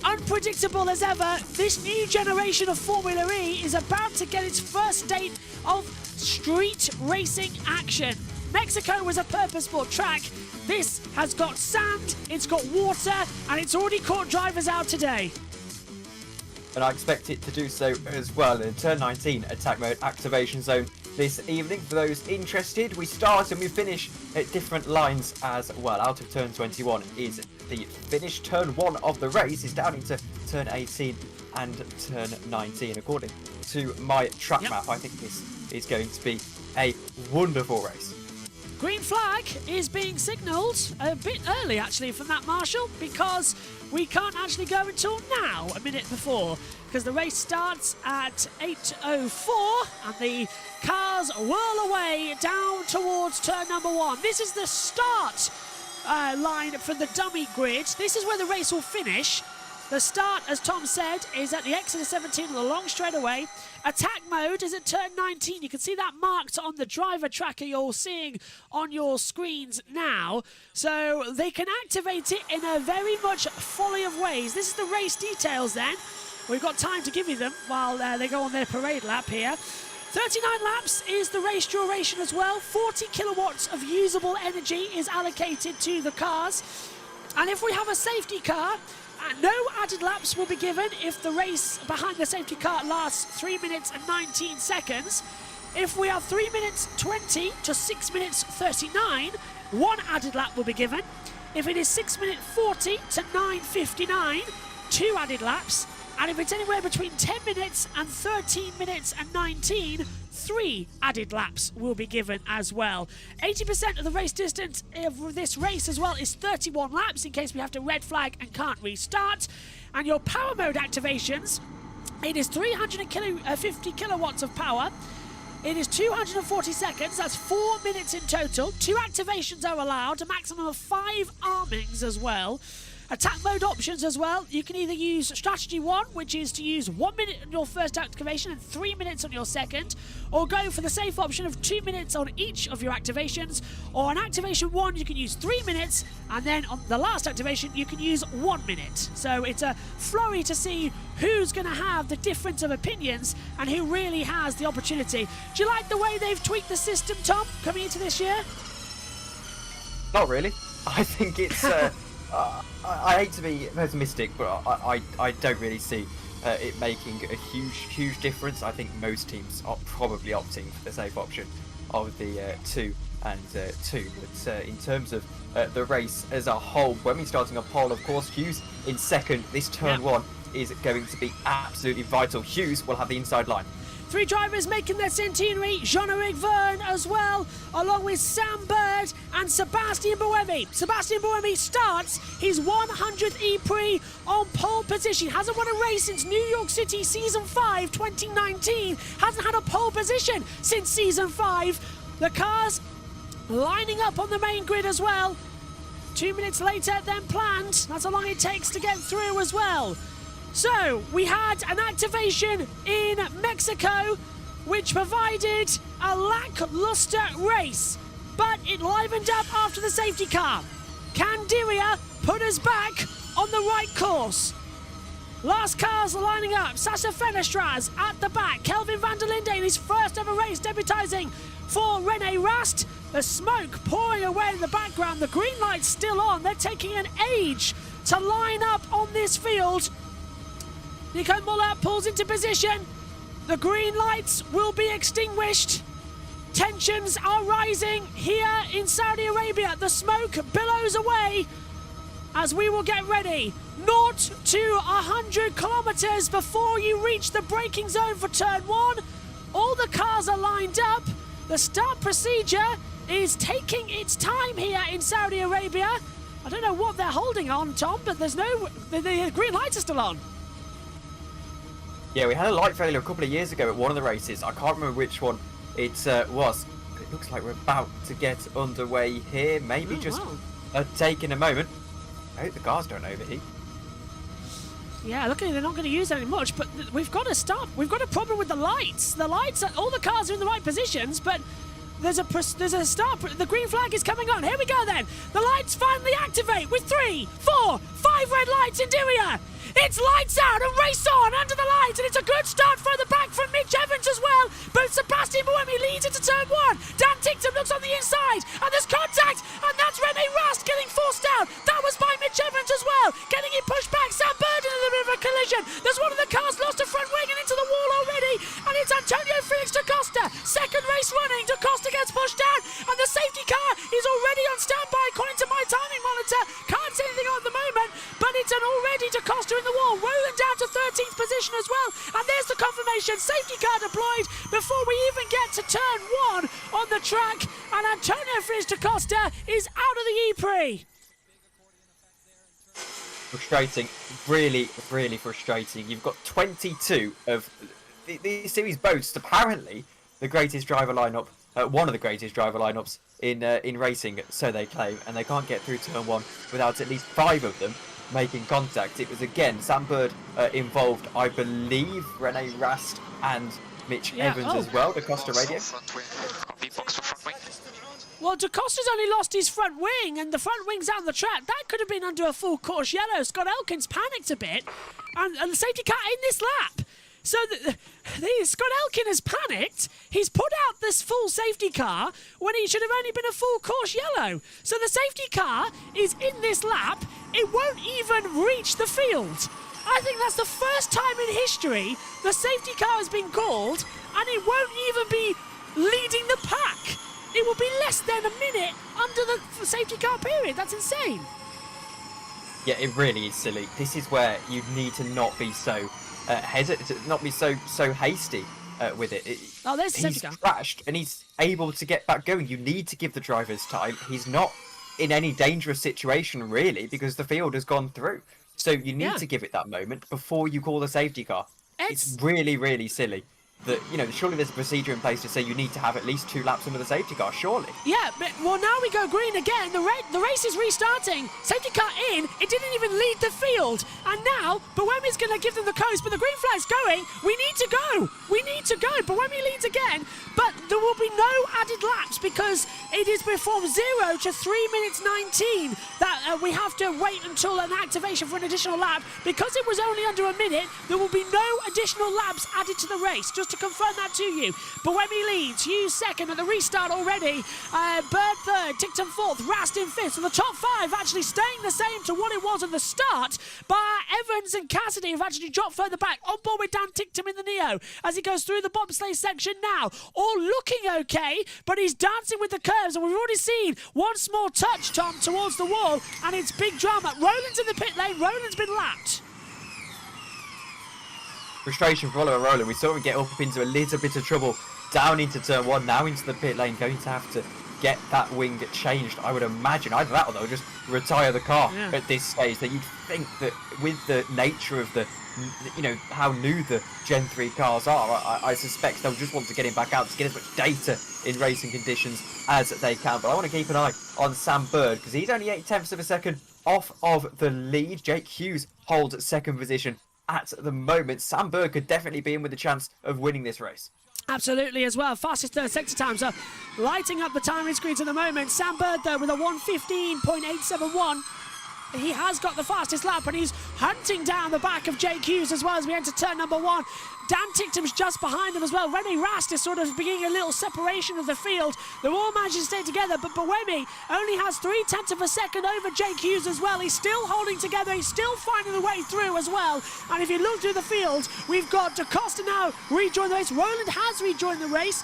Unpredictable as ever, this new generation of Formula E is about to get its first date of street racing action. Mexico was a purpose-built track. This has got sand, it's got water, and it's already caught drivers out today. And I expect it to do so as well in Turn 19 Attack Mode Activation Zone this evening. For those interested, we start and we finish at different lines as well. Out of Turn 21 is the finish. Turn 1 of the race is down into Turn 18 and Turn 19. According to my track map, I think this is going to be a wonderful race. Green flag is being signalled a bit early, actually, from that marshal, because we can't actually go until now, a minute before, because the race starts at 8:04 and the cars whirl away down towards turn number 1. This is the start line for the dummy grid. This is where the race will finish. The start, as Tom said, is at the exit of 17 on the long straightaway. Attack mode is at turn 19. You can see that marked on the driver tracker you're seeing on your screens now. So they can activate it in a very much folly of ways. This is the race details then. We've got time to give you them while they go on their parade lap here. 39 laps is the race duration as well. 40 kilowatts of usable energy is allocated to the cars. And if we have a safety car, no added laps will be given if the race behind the safety car lasts 3 minutes and 19 seconds. If we are 3 minutes 20 to 6 minutes 39, 1 added lap will be given. If it is 6 minutes 40 to 9:59, 2 added laps. And if it's anywhere between 10 minutes and 13 minutes and 19, 3 added laps will be given as well. 80% of the race distance of this race as well is 31 laps in case we have to red flag and can't restart. And your power mode activations, it is 350 kilowatts of power. It is 240 seconds, that's 4 minutes in total. 2 activations are allowed, a maximum of 5 armings as well. Attack mode options as well. You can either use strategy 1, which is to use 1 minute on your first activation and 3 minutes on your second, or go for the safe option of 2 minutes on each of your activations. Or on activation 1, you can use 3 minutes, and then on the last activation, you can use 1 minute. So it's a flurry to see who's going to have the difference of opinions and who really has the opportunity. Do you like the way they've tweaked the system, Tom, coming into this year? Not really. I think it's... I hate to be pessimistic, but I don't really see it making a huge difference. I think most teams are probably opting for the safe option of the 2 and 2. But in terms of the race as a whole, when we're starting a pole, of course, Hughes in second. This turn 1 is going to be absolutely vital. Hughes will have the inside line. 3 drivers making their centenary. Jean-Eric Verne as well, along with Sam Bird and Sebastian Buemi. Sebastian Buemi starts his 100th EPrix on pole position. Hasn't won a race since New York City Season 5 2019. Hasn't had a pole position since Season 5. The cars lining up on the main grid as well. 2 minutes later than planned. That's how long it takes to get through as well. So, we had an activation in Mexico which provided a lackluster race, but it livened up after the safety car. Can Diriyah put us back on the right course? Last cars are lining up. Sasha Fenestraz at the back. Kelvin van der Linde in his first ever race, debutising for Rene Rast. The smoke pouring away in the background. The green light's still on. They're taking an age to line up on this field. Nico Muller pulls into position. The green lights will be extinguished. Tensions are rising here in Saudi Arabia. The smoke billows away as we will get ready. 0 to 100 kilometres before you reach the braking zone for turn 1. All the cars are lined up. The start procedure is taking its time here in Saudi Arabia. I don't know what they're holding on, Tom, but there's no... the green lights are still on. Yeah, we had a light failure a couple of years ago at one of the races. I can't remember which one it was. But it looks like we're about to get underway here. Maybe taking a moment. I hope the cars don't overheat. Yeah, luckily they're not going to use any much, but we've got to stop. We've got a problem with the lights. The lights, all the cars are in the right positions, but there's a start. The green flag is coming on. Here we go then. The lights finally activate with 3, 4, 5 red lights in Diriyah. It's lights out and race on under the lights, and it's a good start further back from Mitch Evans as well. But Sebastian Buemi leads into turn 1. Dan Ticktum looks on the inside, and there's contact, and that's Rene Rast getting forced out. That was by Mitch Evans as well, getting it pushed back. Sam Bird in a little bit of a collision. There's one of the cars lost a front wing and into the wall already, and it's Antonio Felix da Costa. Second race running, da Costa gets pushed down, and the safety car is already on standby according to my timing monitor. Can't see anything on at the moment, but it's an already da Costa in the wall, rolling down to 13th position as well. And there's the confirmation. Safety car deployed before we even get to turn 1 on the track. And Antonio Felix da Costa is out of the EPrix. Frustrating. Really, really frustrating. You've got 22 of these series boasts. Apparently, the greatest driver lineup, one of the greatest driver lineups in racing, so they claim, and they can't get through turn 1 without at least 5 of them making contact. It was again Sam Bird involved, I believe, Rene Rast and Mitch Evans as well. Da Costa radio. Well, da Costa's only lost his front wing, and the front wing's out of the track. That could have been under a full course yellow. Scott Elkins panicked a bit, and the safety car in this lap. So Scott Elkin has panicked. He's put out this full safety car when he should have only been a full course yellow. So the safety car is in this lap. It won't even reach the field. I think that's the first time in history the safety car has been called, and it won't even be leading the pack. It will be less than a minute under the safety car period. That's insane. Yeah, it really is silly. This is where you need to not be so hesitant, not be so hasty with it. Oh, there's the safety car. He's crashed and he's able to get back going. You need to give the drivers time. He's not in any dangerous situation really because the field has gone through. So you need to give it that moment before you call the safety car. It's really, really silly. That, you know, surely there's a procedure in place to say you need to have at least 2 laps under the safety car, surely. Yeah, but, well, now we go green again. The race is restarting. Safety car in. It didn't even lead the field. And now, Buemi's going to give them the coast, but the green flag's going. We need to go. We need to go. Buemi leads again, but there will be no added laps because it is from 0 to 3 minutes 19 that we have to wait until an activation for an additional lap. Because it was only under a minute, there will be no additional laps added to the race. Just to confirm that to you. Buemi leads, Hughes second at the restart already. Bird third, Ticktum fourth, Rast in fifth. So the top 5 actually staying the same to what it was at the start. But Evans and Cassidy have actually dropped further back. On board with Dan Ticktum in the Neo as he goes through the bobsleigh section now. All looking okay, but he's dancing with the curves. And we've already seen one small touch, Tom, towards the wall. And it's big drama. Roland's in the pit lane. Roland's been lapped. frustration for Oliver Rowland. We saw him get up into a little bit of trouble down into turn 1, now into the pit lane, going to have to get that wing changed. I would imagine either that or they'll just retire the car at this stage. That you'd think that with the nature of the, you know, how new the Gen 3 cars are, I suspect they'll just want to get him back out to get as much data in racing conditions as they can. But I want to keep an eye on Sam Bird, because he's only 0.8 of a second off of the lead. Jake Hughes holds second position at the moment. Sam Bird could definitely be in with a chance of winning this race. Absolutely as well. Fastest third sector times are lighting up the timing screens at the moment. Sam Bird, though, with a 1:15.871. He has got the fastest lap, and he's hunting down the back of Jake Hughes as well as we enter turn number 1. Dan Tictum's just behind him as well. Remy Rast is sort of beginning a little separation of the field. They're all managing to stay together, but Buemi only has 0.3 of a second over Jake Hughes as well. He's still holding together. He's still finding the way through as well. And if you look through the field, we've got Da Costa now rejoined the race. Rowland has rejoined the race.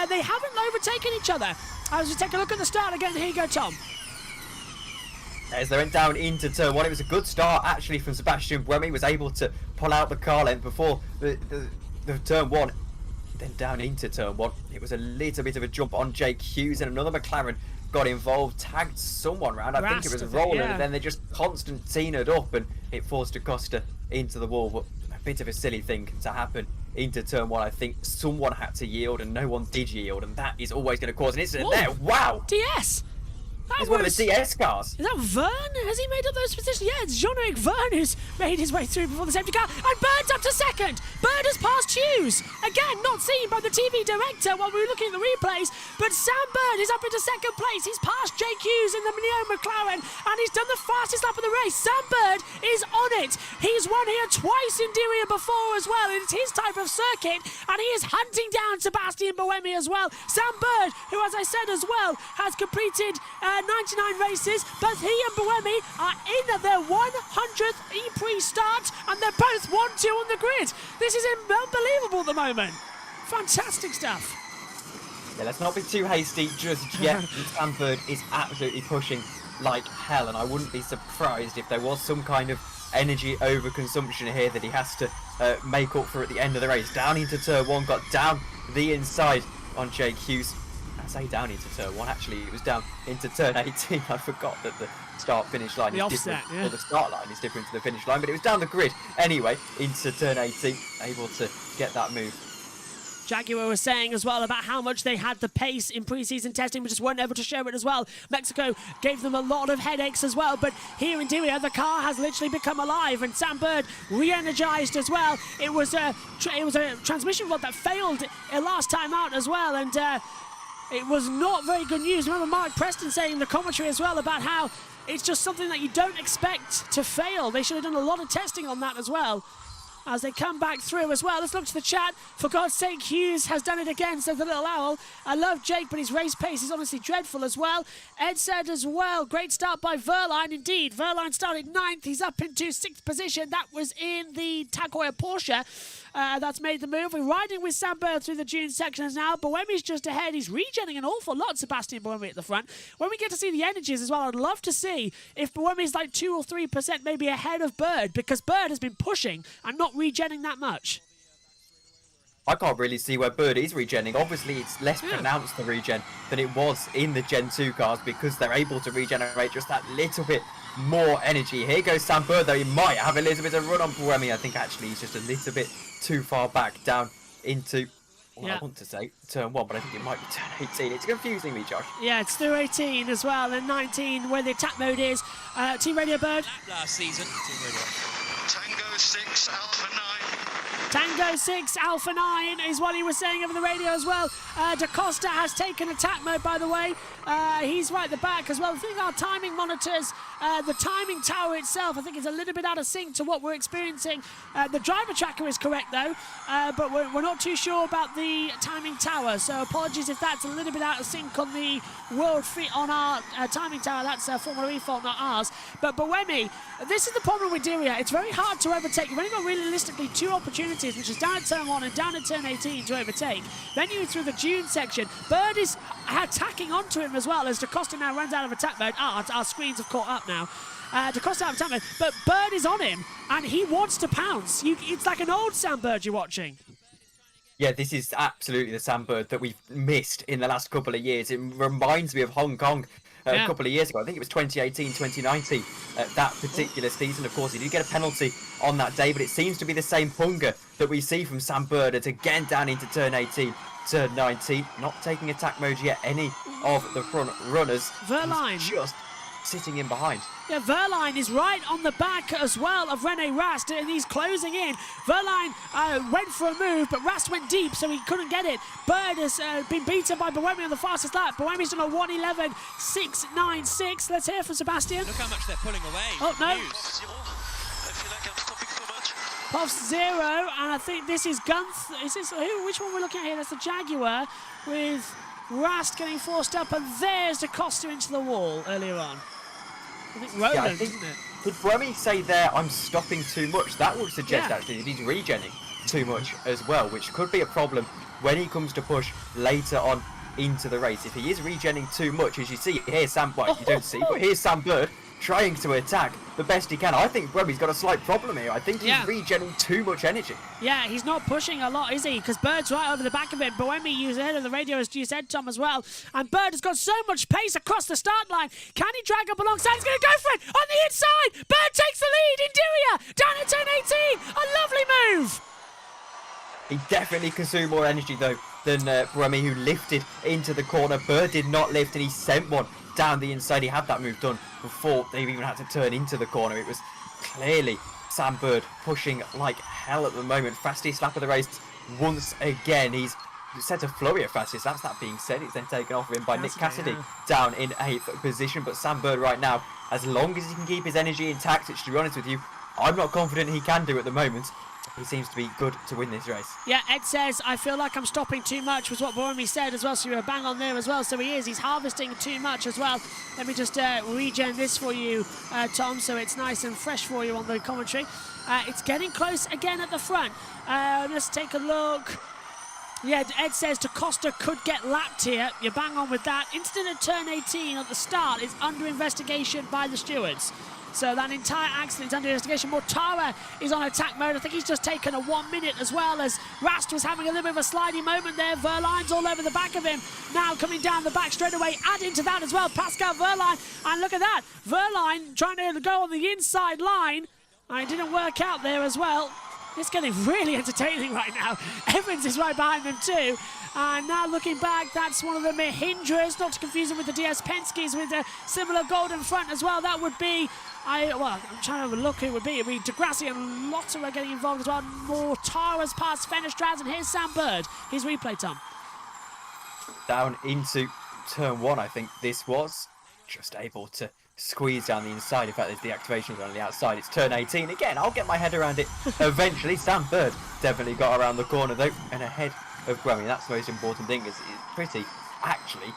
They haven't overtaken each other. As we take a look at the start again, here you go, Tom. As they went down into turn 1, it was a good start actually from Sebastian Buemi. Was able to pull out the car length before the turn 1. Then down into turn 1, it was a little bit of a jump on Jake Hughes, and another McLaren got involved, tagged someone round. I think it was Rowland, and then they just Constantino'd up, and it forced Da Costa into the wall. But a bit of a silly thing to happen into turn 1. I think someone had to yield, and no one did yield, and that is always going to cause an incident there. Wow! DS! It's one of the DS cars. Is that Vern? Has he made up those positions? Yeah, it's Jean-Eric Vern who's made his way through before the safety car. And Bird's up to second. Bird has passed Hughes. Again, not seen by the TV director while we were looking at the replays. But Sam Bird is up into second place. He's passed Jake Hughes in the Neo McLaren, and he's done the fastest lap of the race. Sam Bird is on it. He's won here twice in Diriyah before as well. It's his type of circuit, and he is hunting down Sebastian Buemi as well. Sam Bird, who, as I said as well, has completed 99 races. Both he and Buemi are in their 100th EPrix start, and they're both 1-2 on the grid. This is unbelievable at the moment. Fantastic stuff. Yeah, let's not be too hasty just yet. Sam Bird is absolutely pushing like hell, and I wouldn't be surprised if there was some kind of energy overconsumption here that he has to make up for at the end of the race. Down into turn 1, got down the inside on Jake Hughes. I say down into turn 1, actually it was down into turn 18. I forgot that the start-finish line is different, or the start line is different to the finish line, but it was down the grid anyway into turn 18, able to get that move. Jaguar was saying as well about how much they had the pace in pre-season testing, but just weren't able to show it as well. Mexico gave them a lot of headaches as well, but here in Diriyah, the car has literally become alive, and Sam Bird re-energized as well. It was a transmission rod that failed last time out as well, and it was not very good news. Remember Mark Preston saying in the commentary as well about how it's just something that you don't expect to fail. They should have done a lot of testing on that as well, as they come back through as well. Let's look to the chat. For God's sake, Hughes has done it again, says the little owl. I love Jake, but his race pace is honestly dreadful as well. Ed said as well, great start by Verline indeed. Verline started 9th. He's up into 6th position. That was in the Tag Heuer Porsche. That's made the move. We're riding with Sam Bird through the June sections now. Buemi's just ahead. He's regenning an awful lot, Sebastian Buemi at the front. When we get to see the energies as well, I'd love to see if Buemi's like 2 or 3% maybe ahead of Bird, because Bird has been pushing and not regenning that much. I can't really see where Bird is regenning. Obviously, it's less pronounced, the regen, than it was in the Gen 2 cars, because they're able to regenerate just that little bit more energy. Here goes Sam Bird, though. He might have a little bit of run on Buemi. I think actually he's just a little bit too far back down into, I want to say turn 1, but I think it might be turn 18. It's confusing me, Josh. Yeah, it's through 18 as well, and 19 where the attack mode is. Team Radio Bird. Last season, Team Radio. Tango 6 Alpha 9. Tango 6 Alpha 9 is what he was saying over the radio as well. Da Costa has taken attack mode, by the way. He's right at the back as well. I think our timing monitors, the timing tower itself, I think is a little bit out of sync to what we're experiencing. The driver tracker is correct though, but we're not too sure about the timing tower. So apologies if that's a little bit out of sync on the world feet on our timing tower. That's Formula E fault, not ours. But Buemi, this is the problem with Diriyah. It's very hard to overtake. You've only got realistically 2 opportunities, which is down at turn 1 and down at turn 18 to overtake. Then you're through the June section. Bird is attacking onto him as well as Da Costa now runs out of attack mode. Our screens have caught up now. to cross out of attack mode. But Bird is on him, and he wants to pounce. It's like an old Sam Bird you're watching. Yeah, this is absolutely the Sam Bird that we've missed in the last couple of years. It reminds me of Hong Kong a couple of years ago. I think it was 2018, 2019, that particular season. Of course, he did get a penalty on that day, but it seems to be the same hunger that we see from Sam Bird at again down into turn 18, turn 19. Not taking attack mode yet, any of the front runners. Verline just sitting in behind. Yeah, Verline is right on the back as well of René Rast, and he's closing in. Verline went for a move, but Rast went deep, so he couldn't get it. Bird has been beaten by Boemi on the fastest lap. Boemi's done a 1:11.696. Let's hear from Sebastian. Look how much they're pulling away. Oh, no. I feel like I'm stopping so much. Puffs 0, and I think this is Gunth. Is this who? Which one we're looking at here? That's the Jaguar with Rast getting forced up, and there's Da Costa into the wall earlier on. I think Roland, isn't it? Could Boemi say there, I'm stopping too much? That would suggest actually that he's regenning too much as well, which could be a problem when he comes to push later on into the race. If he is regenning too much, as you see, here's Sam, well, you don't see, but here's Sam Bird trying to attack the best he can. I think Boemi's got a slight problem here. I think he's regenning too much energy. Yeah, he's not pushing a lot, is he? Because Bird's right over the back of him. Boemi used ahead of the radio, as you said, Tom, as well. And Bird has got so much pace across the start line. Can he drag up alongside? He's going to go for it on the inside. Bird takes the lead. Inderia down at turn 18. A lovely move. He definitely consumed more energy, though, than Boemi, who lifted into the corner. Bird did not lift, and he sent one down the inside. He had that move done before they even had to turn into the corner. It was clearly Sam Bird pushing like hell at the moment. Fastest lap of the race once again. He's set a flurry of fastest laps. That being said, it's then taken off of him by Nick Cassidy down in 8th position. But Sam Bird right now, as long as he can keep his energy intact, which to be honest with you, I'm not confident he can do at the moment, he seems to be good to win this race. Yeah, Ed says, I feel like I'm stopping too much, was what Boemi said as well, so you were bang on there as well. So he is, he's harvesting too much as well. Let me just regen this for you, Tom, so it's nice and fresh for you on the commentary. It's getting close again at the front. Let's take a look. Yeah, Ed says Da Costa could get lapped here. You're bang on with that. Incident at turn 18 at the start is under investigation by the stewards. So that entire accident is under investigation. Mortara is on attack mode. I think he's just taken a 1 minute as well, as Rast was having a little bit of a sliding moment there. Verline's all over the back of him. Now coming down the back straight away. Add into that as well, Pascal Verline. And look at that. Verline trying to go on the inside line. And it didn't work out there as well. It's getting really entertaining right now. Evans is right behind them too. And now looking back, that's one of the Mahindras, not to confuse them with the DS Penske's with a similar golden front as well. That would be, I'm trying to have a look who it would be. It would be Degrassi and Lotta are getting involved as well. Mortara's past Fenestraz, and here's Sam Bird. His replay, Tom. Down into turn 1, I think this was. Just able to squeeze down the inside. In fact, there's the activation on the outside. It's turn 18. Again, I'll get my head around it eventually. Sam Bird definitely got around the corner, though, and ahead of Boemi. That's the most important thing. It's pretty, actually,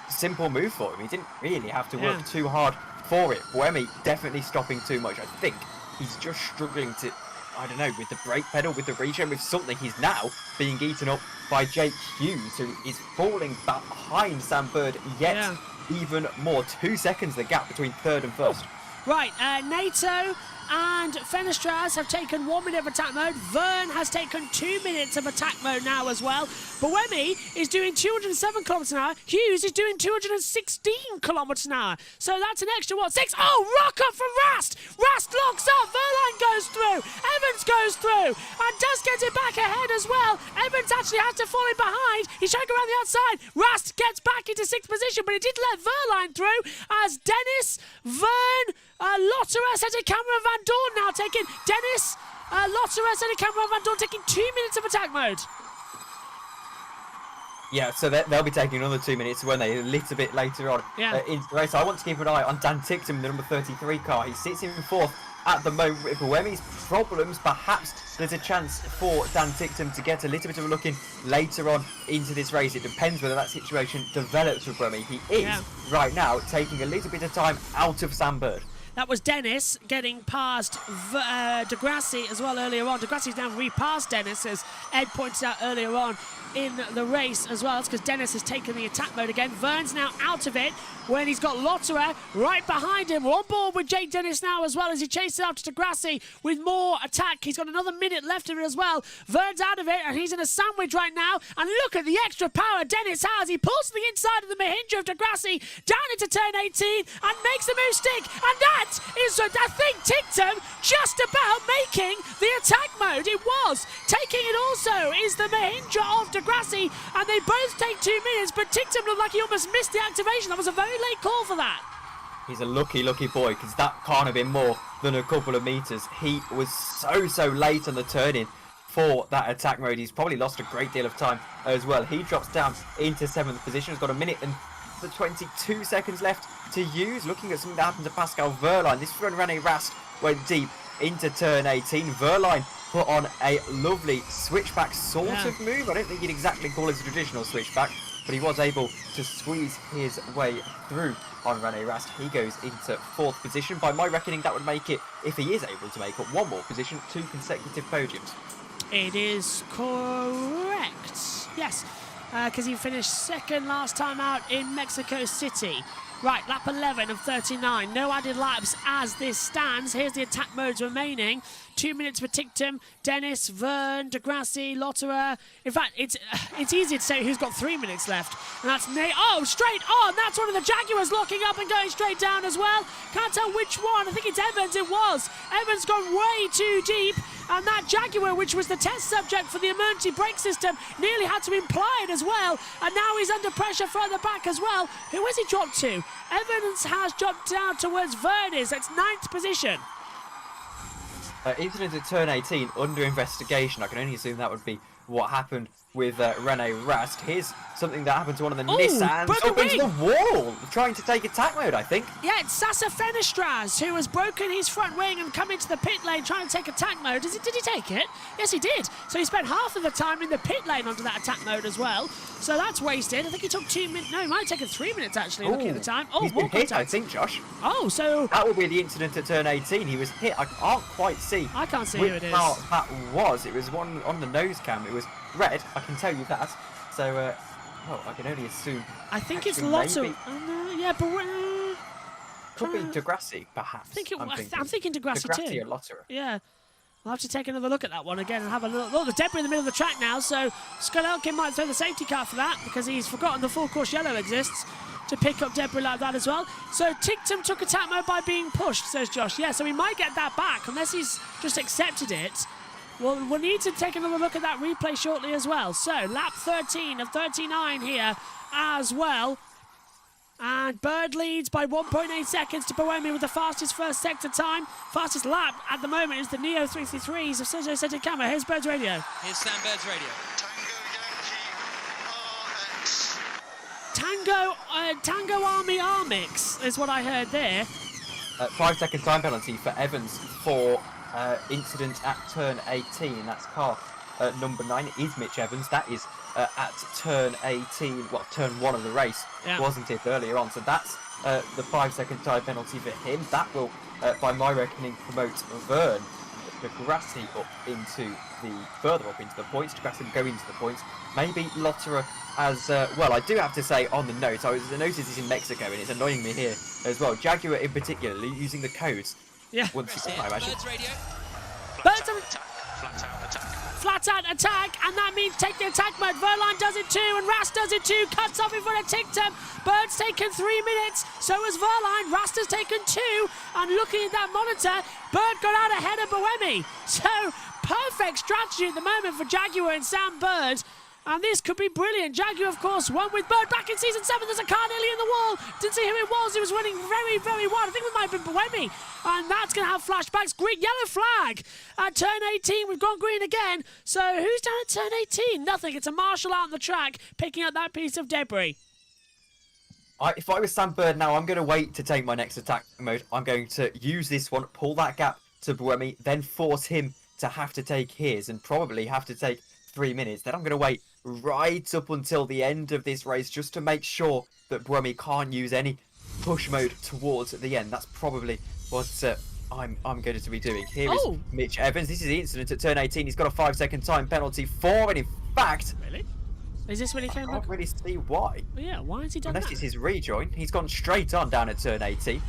simple move for him. He didn't really have to work too hard for it. Boemi definitely stopping too much. I think he's just struggling to, I don't know, with the brake pedal, with the regen, with something. He's now being eaten up by Jake Hughes, who is falling behind Sam Bird yet even more. 2 seconds the gap between third and first. Right, NATO and Fenestraz have taken 1 minute of attack mode. Vern has taken 2 minutes of attack mode now as well. Boemi is doing 207 kilometers an hour. Hughes is doing 216 kilometers an hour. So that's an extra, 6? Oh, rock up from Rast! Rast locks up, Verline goes through, Evans goes through, and does get it back ahead as well. Evans actually has to fall in behind. He's trying to go around the outside. Rast gets back into 6th position, but he did let Verline through as Dennis, Vern, Lotterer, Eddie Cameron Van Dorn now taking Dennis, Lotterer, Eddie Cameron Van Dorn taking 2 minutes of attack mode. Yeah, so they'll be taking another 2 minutes, won't they? A little bit later on into the race. I want to keep an eye on Dan Tickton, the number 33 car. He sits in 4th at the moment with Boemi's problems. Perhaps there's a chance for Dan Tickton to get a little bit of a look in later on into this race. It depends whether that situation develops with Boemi. He is right now taking a little bit of time out of Sam Bird. That was Dennis getting past Degrassi as well earlier on. Degrassi's now repassed Dennis, as Ed pointed out earlier on. in the race as well. That's because Dennis has taken the attack mode again. Vern's now out of it when he's got Lotterer right behind him. We're on board with Jake Dennis now as well as he chases after Degrassi with more attack. He's got another minute left of it as well. Vern's out of it and he's in a sandwich right now. And look at the extra power Dennis has. He pulls to the inside of the Mahindra of Degrassi down into turn 18 and makes the move stick. And that is, I think, Tictum just about making the attack mode. It was. Taking it also is the Mahindra of Degrassi, and they both take 2 minutes, but Tictum looked like he almost missed the activation. That was a very late call for that. He's a lucky boy, because that can't have been more than a couple of meters. He was so late on the turn-in for that attack mode. He's probably lost a great deal of time as well. He drops down into 7th position. He's got a minute and 22 seconds left to use. Looking at something that happened to Pascal Verline. This run, Rene Rast went deep into turn 18. Verline put on a lovely switchback sort of move. I don't think you'd exactly call it a traditional switchback, but he was able to squeeze his way through on Rene Rast. He goes into 4th position. By my reckoning, that would make it, if he is able to make up one more position, 2 consecutive podiums. It is correct. Yes, because he finished 2nd last time out in Mexico City. Right, lap 11 of 39. No added laps as this stands. Here's the attack modes remaining. 2 minutes for Tictum, Dennis, Vern, Degrassi, Lotterer. In fact, it's easy to say who's got 3 minutes left. And that's Nate. Oh, straight on. That's one of the Jaguars locking up and going straight down as well. Can't tell which one. I think it's Evans. It was. Evans gone way too deep. And that Jaguar, which was the test subject for the emergency brake system, nearly had to imply it as well. And now he's under pressure further back as well. Who has he dropped to? Evans has dropped down towards Vernis. That's 9th position. Incident at turn 18 under investigation. I can only assume that would be what happened with Rene Rast. Here's something that happened to one of the Nissans up into the wall, trying to take attack mode, I think. Yeah, it's Sasa Fenestras who has broken his front wing and come into the pit lane trying to take attack mode. Did he take it? Yes, he did. So he spent half of the time in the pit lane onto that attack mode as well. So that's wasted. I think he took 2 minutes. No, he might have taken 3 minutes actually, looking at the time. Oh, he's been hit, I think, Josh. Oh, so that will be the incident at turn 18. He was hit. I can't quite see. I can't see who it is. That was. It was one on the nose cam. It was red. I can tell you that. So, well, I can only assume. I think it's Lotto. Yeah, but could be Degrassi, perhaps. I'm thinking Degrassi too. Degrassi or Lotterer. Yeah. I'll have to take another look at that one again and have a look. Oh, the debris in the middle of the track now, so Skolelkin might throw the safety car for that because he's forgotten the full course yellow exists to pick up debris like that as well. So Tictum took attack mode by being pushed, says Josh. Yeah, so we might get that back unless he's just accepted it. We'll need to take another look at that replay shortly as well. So lap 13 of 39 here as well. And Bird leads by 1.8 seconds to Bohemian with the fastest first sector time. Fastest lap at the moment is the Neo 333s of Sergio Setecama. Here's Bird's radio. Here's Sam Bird's radio. Tango Army Armix is what I heard there. 5 second time penalty for Evans for incident at turn 18. That's car number 9. It is Mitch Evans. That is at turn 18, well, turn 1 of the race, wasn't it, earlier on? So that's the 5 second time penalty for him. That will, by my reckoning, promote Vern. Degrassi further up into the points. Degrassi will go into the points. Maybe Lotterer as well. I do have to say on the note, I noticed this in Mexico and it's annoying me here as well. Jaguar in particular using the codes. Yeah. Once you I imagine. Flat out attack, and that means take the attack mode. Verline does it too, and Rast does it too. Cuts off in front of Tictum. Bird's taken 3 minutes, so has Verline. Rast has taken 2, and looking at that monitor, Bird got out ahead of Bohemi. So, perfect strategy at the moment for Jaguar and Sam Bird. And this could be brilliant. Jaguar, of course, won with Bird back in Season 7. There's a car nearly in the wall. Didn't see who it was. He was running very, very wide. I think it might have been Bohemi. And that's going to have flashbacks. Green, yellow flag. At turn 18, we've gone green again. So who's down at turn 18? Nothing. It's a marshal out on the track picking up that piece of debris. If I was Sam Bird now, I'm going to wait to take my next attack mode. I'm going to use this one, pull that gap to Bohemi, then force him to have to take his and probably have to take 3 minutes. Then I'm going to wait right up until the end of this race just to make sure that Bohemi can't use any push mode towards the end. That's probably what I'm going to be doing. Here is Mitch Evans. This is the incident at turn 18. He's got a 5 second time penalty for it. In fact, Is this when he came I back? can't really see why. Well, yeah, why has he done Unless that? it's his rejoin. He's gone straight on down at turn 18,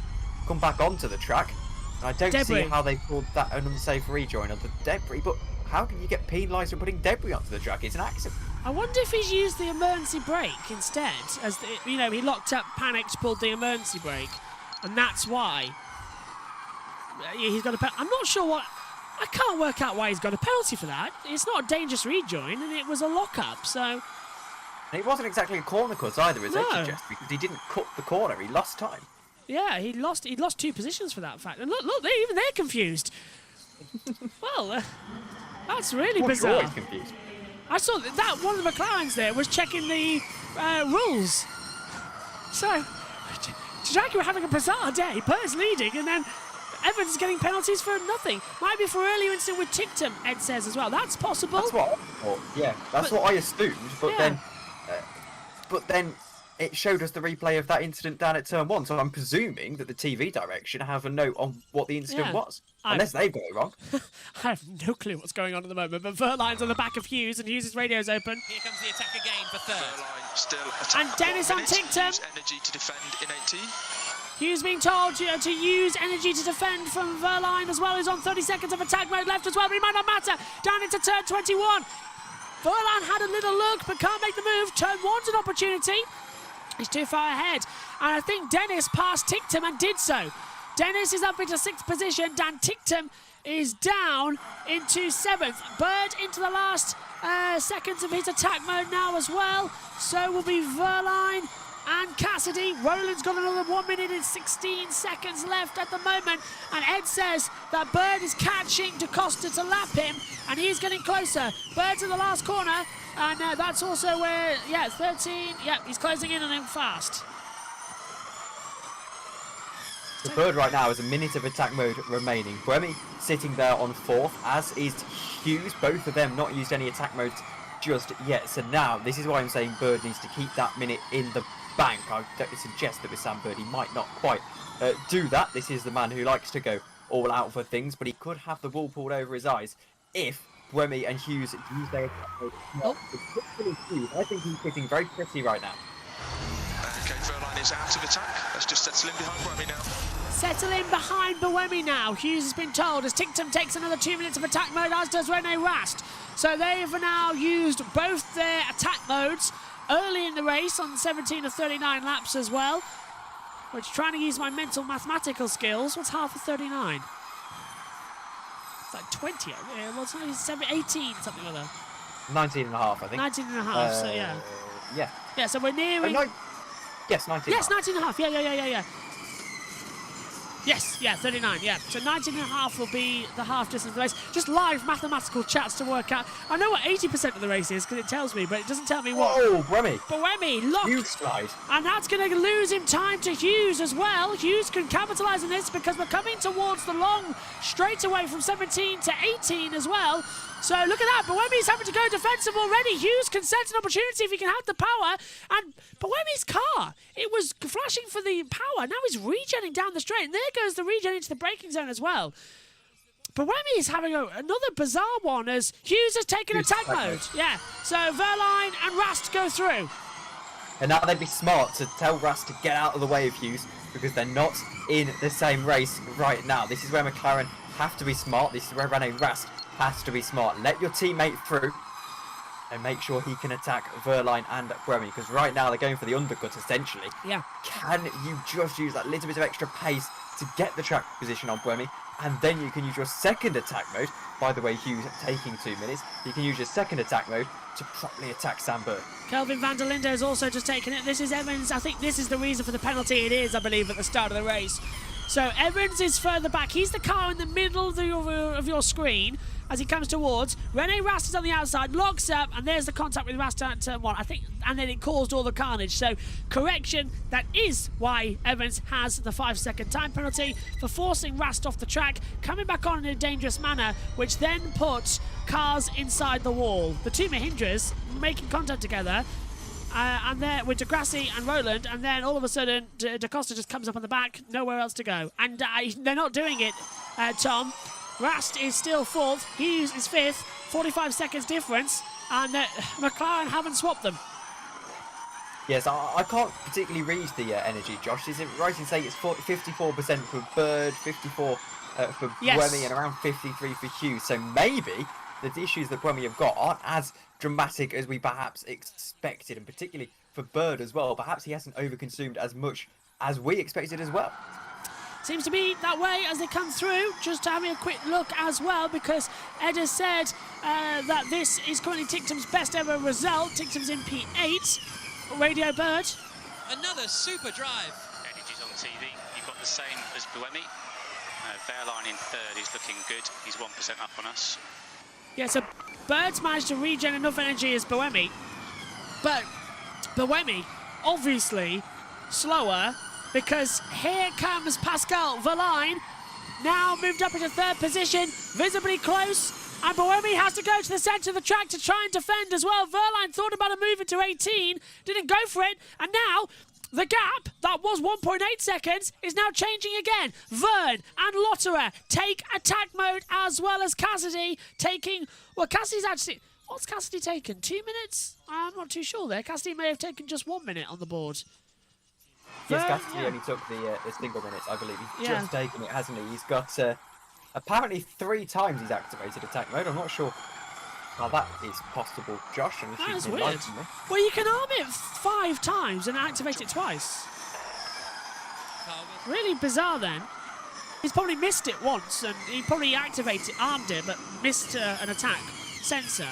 come back onto the track. And I don't see Debris. how they called that an unsafe rejoin of the debris, but how can you get penalised for putting debris onto the track? It's an accident. I wonder if he's used the emergency brake instead. As the, you know, he locked up, panicked, pulled the emergency brake, and that's why he's got a penalty. I'm not sure what. I can't work out why he's got a penalty for that. It's not a dangerous rejoin, and it was a lock-up. So And it wasn't exactly a corner cut either, as No. Ed suggests, because he didn't cut the corner. He lost time. yeah, he lost 2 positions for that fact. And look, even they're confused. Well, that's really You're bizarre. always confused. I saw that one of the McLarens there was checking the rules. So, Jaguar were having a bizarre day. Burch leading, and then Evans is getting penalties for nothing. Might be for earlier incident with Tictum, Ed says as well. That's possible. That's what I thought. Yeah, that's what I assumed. But Yeah. then it showed us the replay of that incident down at turn 1. So I'm presuming that the TV direction have a note on what the incident Yeah. was, unless they've got it wrong. I have no clue what's going on at the moment, but Verline's on the back of Hughes, and Hughes' radio's open. Here comes the attack again for third. Verline still attack. And Dennis on Tictum. Use energy to defend in 18. Hughes being told to use energy to defend from Verline as well. He's on 30 seconds of attack mode left as well, but it might not matter. Down into turn 21. Verline had a little look, but can't make the move. Turn 1's an opportunity. He's too far ahead. And I think Dennis passed Tictum and did so. Dennis is up into 6th position. Dan Tictum is down into 7th. Bird into the last seconds of his attack mode now as well. So will be Verline and Cassidy. Roland's got another 1 minute and 16 seconds left at the moment. And Ed says that Bird is catching DaCosta to lap him, and he's getting closer. Bird's in the last corner, and that's also where, 13. He's closing in on him fast. The Bird right now has a minute of attack mode remaining. Buemi sitting there on 4th, as is Hughes. Both of them not used any attack modes just yet. So now, this is why I'm saying Bird needs to keep that minute in the bank. I suggest that with Sam Bird he might not quite do that. This is the man who likes to go all out for things, but he could have the wool pulled over his eyes if Buemi and Hughes use their attack mode. I think he's sitting very pretty right now. Okay, Verline is out of attack. Let's just settle in behind Buemi now. Settle in behind Buemi now. Hughes has been told as Tictum takes another 2 minutes of attack mode, as does Rene Rast. So they've now used both their attack modes early in the race on 17 of 39 laps as well. Which, trying to use my mental mathematical skills, what's half of 39? It's like 20. What's 18, something like that. 19 and a half, I think. 19 and a half, so yeah. Yeah. Yeah, so we're nearing... Yes, 19 Yes, 19 and a half. Yeah. Yes, 39, yeah. So 19 and a half will be the half distance of the race. Just live mathematical chats to work out. I know what 80% of the race is because it tells me, but it doesn't tell me what. Oh, Buemi. Buemi, look. Huge slide. And that's going to lose him time to Hughes as well. Hughes can capitalise on this because we're coming towards the long straightaway from 17 to 18 as well. So look at that, Buemi's having to go defensive already. Hughes can sense an opportunity if he can have the power. And Buemi's car, it was flashing for the power. Now he's regenning down the straight. And there goes the regen into the braking zone as well. Buemi is having another bizarre one as Hughes has taken attack mode. Yeah, so Verline and Rast go through. And now they'd be smart to tell Rast to get out of the way of Hughes because they're not in the same race right now. This is where McLaren have to be smart. This is where Rene Rast has to be smart. Let your teammate through and make sure he can attack Verline and Buemi because right now they're going for the undercut essentially. Yeah. Can you just use that little bit of extra pace to get the track position on Buemi, and then you can use your second attack mode. By the way, Hughes taking 2 minutes. You can use your second attack mode to properly attack Sam Bird. Kelvin van der Linde has also just taken it. This is Evans. I think this is the reason for the penalty. It is, I believe, at the start of the race. So Evans is further back. He's the car in the middle of your screen as he comes towards. Rene Rast is on the outside, locks up, and there's the contact with Rast at turn 1, I think, and then it caused all the carnage. So, correction, that is why Evans has the 5-second time penalty for forcing Rast off the track, coming back on in a dangerous manner, which then puts cars inside the wall. The two Mahindras making contact together, and there with Degrassi and Roland, and then all of a sudden DaCosta just comes up on the back, nowhere else to go. And they're not doing it, Tom. Rast is still 4th, Hughes is 5th, 45 seconds difference, and McLaren haven't swapped them. Yes, I can't particularly read the energy, Josh. Is it right in saying it's 54% for Burch, 54 for Buemi, and around 53 for Hughes? So maybe the issues that Buemi have got aren't as dramatic as we perhaps expected, and particularly for Bird as well. Perhaps he hasn't overconsumed as much as we expected as well. Seems to be that way as they come through. Just having a quick look as well, because Ed has said that this is currently Tictum's best ever result. Tictum's in P8. Radio Bird. Another super drive. Energy's on TV. You've got the same as Buemi. Fairline in third is looking good. He's 1% up on us. Yeah, so Bird's managed to regen enough energy as Buemi. But Buemi, obviously, slower, because here comes Pascal Verlaine, now moved up into third position, visibly close, and Buemi has to go to the centre of the track to try and defend as well. Verlaine thought about a move into 18, didn't go for it, and now the gap that was 1.8 seconds is now changing again. Vern and Lotterer take attack mode, as well as Cassidy taking... Well, Cassidy's actually... What's Cassidy taken? 2 minutes? I'm not too sure there. Cassidy may have taken just 1 minute on the board. Yes, Cassidy only took the single minutes, I believe. He's just taken it, hasn't he? He's got... apparently 3 times he's activated attack mode. I'm not sure how that is possible, Josh. That is weird. Well, you can arm it 5 times and activate it twice. Really bizarre then. He's probably missed it once, and he probably armed it, but missed an attack sensor.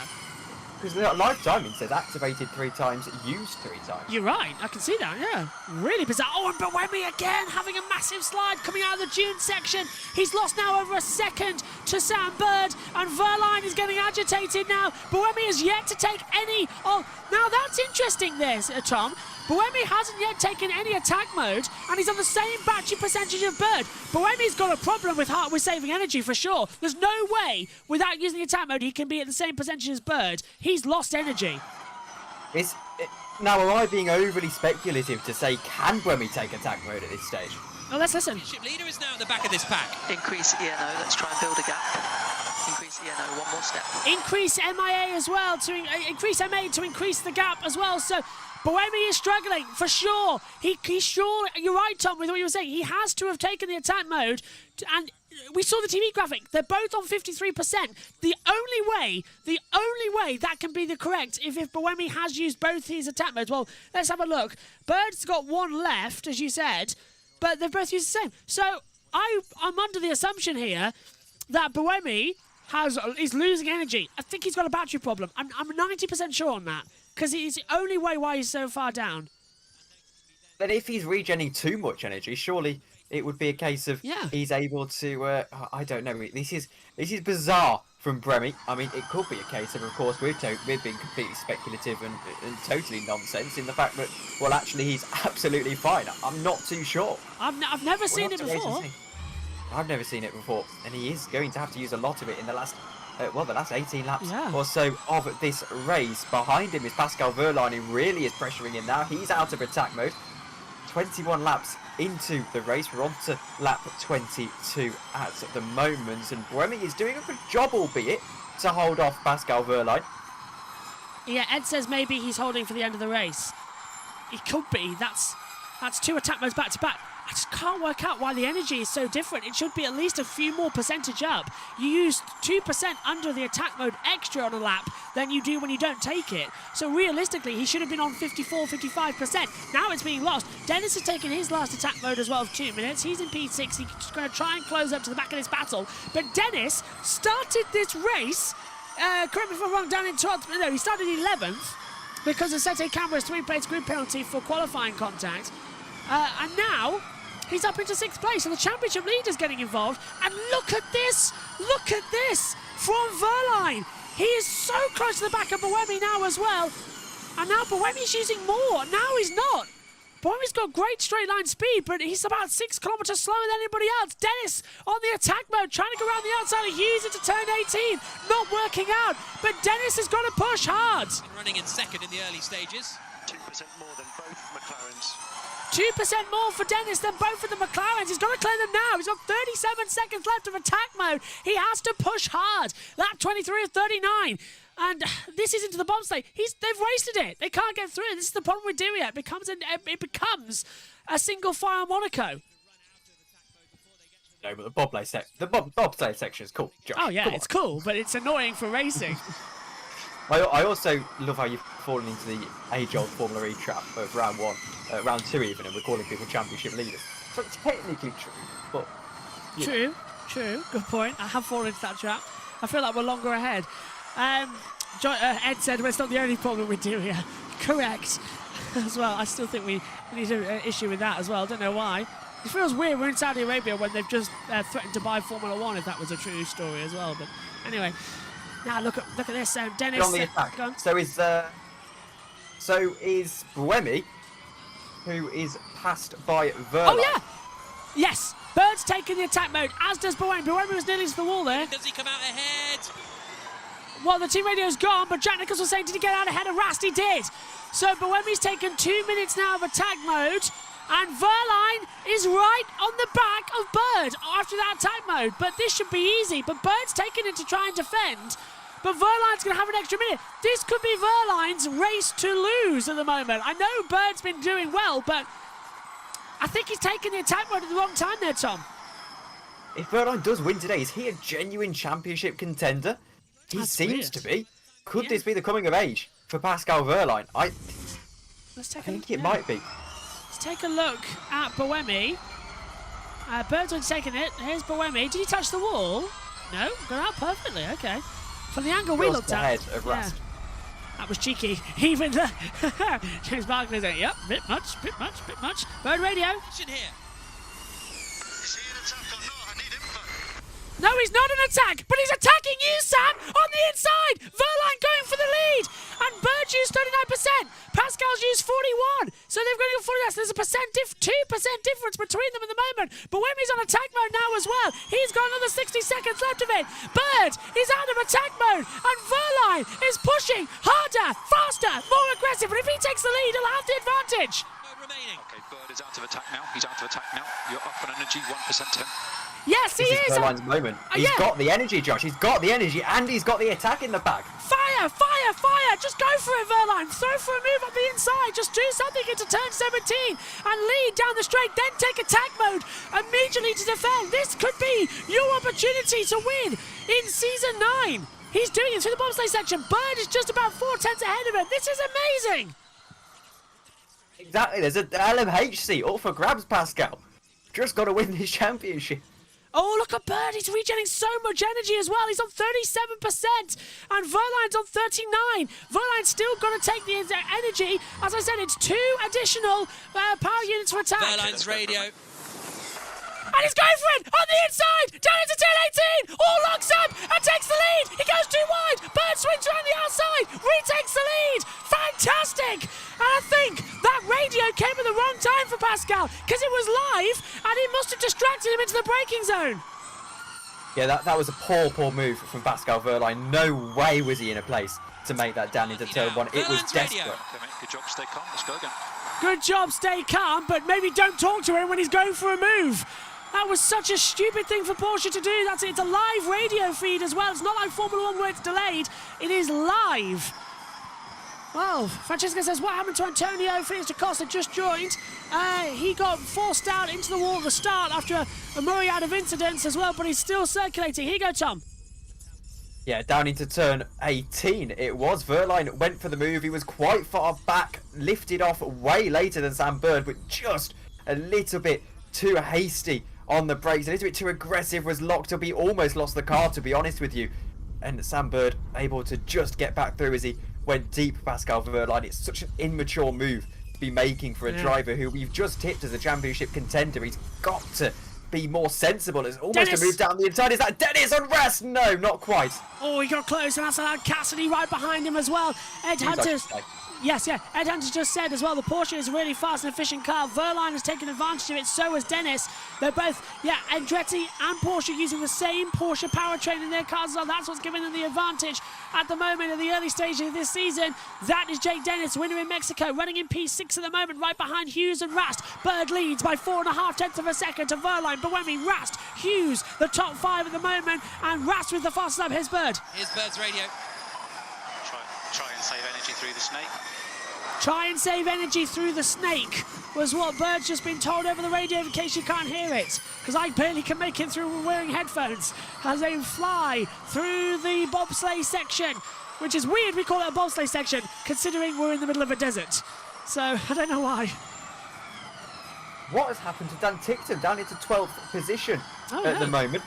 Because the live timing says activated 3 times, used 3 times. You're right, I can see that, yeah. Really bizarre. Oh, and Buemi again having a massive slide coming out of the dune section. He's lost now over a second to Sam Bird, and Verlaine is getting agitated now. Buemi has yet to take any... Oh, now that's interesting, this, Tom. Buemi hasn't yet taken any attack mode, and he's on the same battery percentage of Bird. Buemi's got a problem with saving energy for sure. There's no way, without using the attack mode, he can be at the same percentage as Bird. He's lost energy. Now, am I being overly speculative to say, can Buemi take attack mode at this stage? Oh, let's listen. Championship leader is now at the back of this pack. Increase ENO, let's try and build a gap. Increase ENO, one more step. Increase MIA as well, increase MA to increase the gap as well, so... Buemi is struggling, for sure. He's sure, you're right, Tom, with what you were saying. He has to have taken the attack mode, and we saw the TV graphic. They're both on 53%. The only way that can be the correct if Buemi has used both his attack modes. Well, let's have a look. Bird's got 1 left, as you said, but they've both used the same. So I'm under the assumption here that Buemi is losing energy. I think he's got a battery problem. I'm 90% sure on that. Because it's the only way why he's so far down. But if he's regenerating too much energy, surely it would be a case of he's able to... I don't know. This is bizarre from Buemi. I mean, it could be a case of course, we're being completely speculative and totally nonsense in the fact that, well, actually, he's absolutely fine. I'm not too sure. I've never seen it before. I've never seen it before, and he is going to have to use a lot of it in the last... the last 18 laps or so of this race. Behind him is Pascal Verlaine, who really is pressuring him now. He's out of attack mode. 21 laps into the race. We're on to lap 22 at the moment. And Buemi is doing a good job, albeit, to hold off Pascal Verlaine. Yeah, Ed says maybe he's holding for the end of the race. It could be. That's 2 attack modes back to back. I just can't work out why the energy is so different. It should be at least a few more percentage up. You use 2% under the attack mode extra on a lap than you do when you don't take it. So realistically, he should have been on 54, 55%. Now it's being lost. Dennis has taken his last attack mode as well of 2 minutes. He's in P6. He's going to try and close up to the back of this battle. But Dennis started this race, correct me if I'm wrong, down in 12th. No, he started 11th because of Sete Camera's 3-place grid penalty for qualifying contact. And now... he's up into 6th place, and the championship leader's getting involved. And look at this! Look at this from Verlaine! He is so close to the back of Buemi now as well. And now Buemi's using more. Now he's not. Buemi's got great straight line speed, but he's about 6 kilometres slower than anybody else. Dennis on the attack mode, trying to go around the outside of Hughes into turn 18. Not working out, but Dennis has got to push hard. Running in second in the early stages. 2% more than both McLarens. 2% more for Dennis than both of the McLarens. He's got to clear them now. He's got 37 seconds left of attack mode. He has to push hard. Lap 23 of 39. And this is into the bobsleigh. They've wasted it. They can't get through. This is the problem with doing it. It becomes a single file Monaco. No, but the bobsleigh section is cool. Josh, oh yeah, it's cool, but it's annoying for racing. I also love how you've fallen into the age-old Formula E trap of round 1, round 2 even, and we're calling people championship leaders. So it's technically true, but... True. Good point. I have fallen into that trap. I feel like we're longer ahead. Ed said, well, it's not the only problem we do here. Correct. As well, I still think we need an issue with that as well. I don't know why. It feels weird. We're in Saudi Arabia when they've just threatened to buy Formula 1, if that was a true story as well. But anyway, now look at this. Dennis. On the attack. So is Buemi, who is passed by Verlaine. Oh yeah. Yes. Bird's taking the attack mode, as does Buemi. Buemi was nearly to the wall there. Does he come out ahead? Well, the team radio's gone, but Jack Nicholls was saying, did he get out ahead of Rast? He did. So Buemi's taken 2 minutes now of attack mode, and Verlaine is right on the back of Bird after that attack mode. But this should be easy. But Bird's taking it to try and defend. But Verlaine's going to have an extra minute. This could be Verlaine's race to lose at the moment. I know Bird's been doing well, but I think he's taking the attack mode at the wrong time there, Tom. If Verlaine does win today, is he a genuine championship contender? He seems to be. Could this be the coming of age for Pascal Verlaine? I think it might be. Let's take a look at Buemi. Bird's already taken it. Here's Buemi. Did he touch the wall? No, got out perfectly. Okay. From the angle we looked at. Ahead of Rast. That was cheeky. Even James Barkley's saying, yep, bit much. Bird radio. Here. No, he's not an attack, but he's attacking you, Sam, on the inside. Verlaine going for the lead, and Burch used 39%. Pascal's used 41, so they've got to go 40. There's a 2% difference between them at the moment. But Buemi's on attack mode now as well. He's got another 60 seconds left of it. Bird is out of attack mode, and Verlaine is pushing harder, faster, more aggressive. And if he takes the lead, he'll have the advantage. Okay, Bird is out of attack now. He's out of attack now. You're up on energy, 1% to him. Yes, he is. Verlaine's moment. He's got the energy, Josh. He's got the energy, and he's got the attack in the bag. Fire! Just go for it, Verlaine. Throw for a move up the inside. Just do something into turn 17 and lead down the straight. Then take attack mode immediately to defend. This could be your opportunity to win in Season 9. He's doing it through the bobsleigh section. Bird is just about 4 tenths ahead of him. This is amazing. Exactly. There's an LMH seat up for grabs, Pascal. Just got to win this championship. Oh, look at Bird. He's regenerating so much energy as well. He's on 37%, and Verlaine's on 39%. Verlaine's still got to take the energy. As I said, it's 2 additional power units for attack. Verlaine's radio. And he's going for it on the inside, down into turn 18, all locks up and takes the lead. He goes too wide. Bird swings around the outside, retakes the lead. Fantastic. And I think that radio came at the wrong time for Pascal because it was live and it must have distracted him into the braking zone. Yeah, that was a poor move from Pascal Verlaine. No way was he in a place to make that down into turn 1. It was desperate. Good job, stay calm. Let's go again. Good job, stay calm, but maybe don't talk to him when he's going for a move. That was such a stupid thing for Porsche to do. It's a live radio feed as well. It's not like Formula 1 where it's delayed. It is live. Well, Francesca says, what happened to Antonio Felix da Costa just joined? He got forced out into the wall at the start after a myriad of incidents as well, but he's still circulating. Here you go, Tom. Yeah, down into turn 18 it was. Verlaine went for the move. He was quite far back, lifted off way later than Sam Bird, but just a little bit too hasty on the brakes, a little bit too aggressive, was locked up. He almost lost the car, to be honest with you. And Sam Bird able to just get back through as he went deep. Pascal Verlaine, it's such an immature move to be making for a driver who we've just tipped as a championship contender. He's got to be more sensible. It's almost Dennis. a move down the inside. Is that Dennis on rest? No, not quite. Oh, he got close, and that's allowed Cassidy right behind him as well. Ed had to Yes, yeah. Ed Hunter just said as well, the Porsche is a really fast and efficient car. Verline has taken advantage of it, so has Dennis. They're both, Andretti and Porsche using the same Porsche powertrain in their cars, so that's what's giving them the advantage at the moment in the early stages of this season. That is Jake Dennis, winner in Mexico, running in P6 at the moment, right behind Hughes and Rast. Bird leads by 4.5 tenths of a second to Verline, Buemi, Rast, Hughes, the top 5 at the moment, and Rast with the fast lap. Here's Bird. Here's Bird's radio. Try and save energy through the snake. Try and save energy through the snake was what Bird's just been told over the radio, in case you can't hear it, because I barely can make it through wearing headphones as they fly through the bobsleigh section, which is weird we call it a bobsleigh section considering we're in the middle of a desert, so I don't know why. What has happened to Dan Tickton down into 12th position at the moment?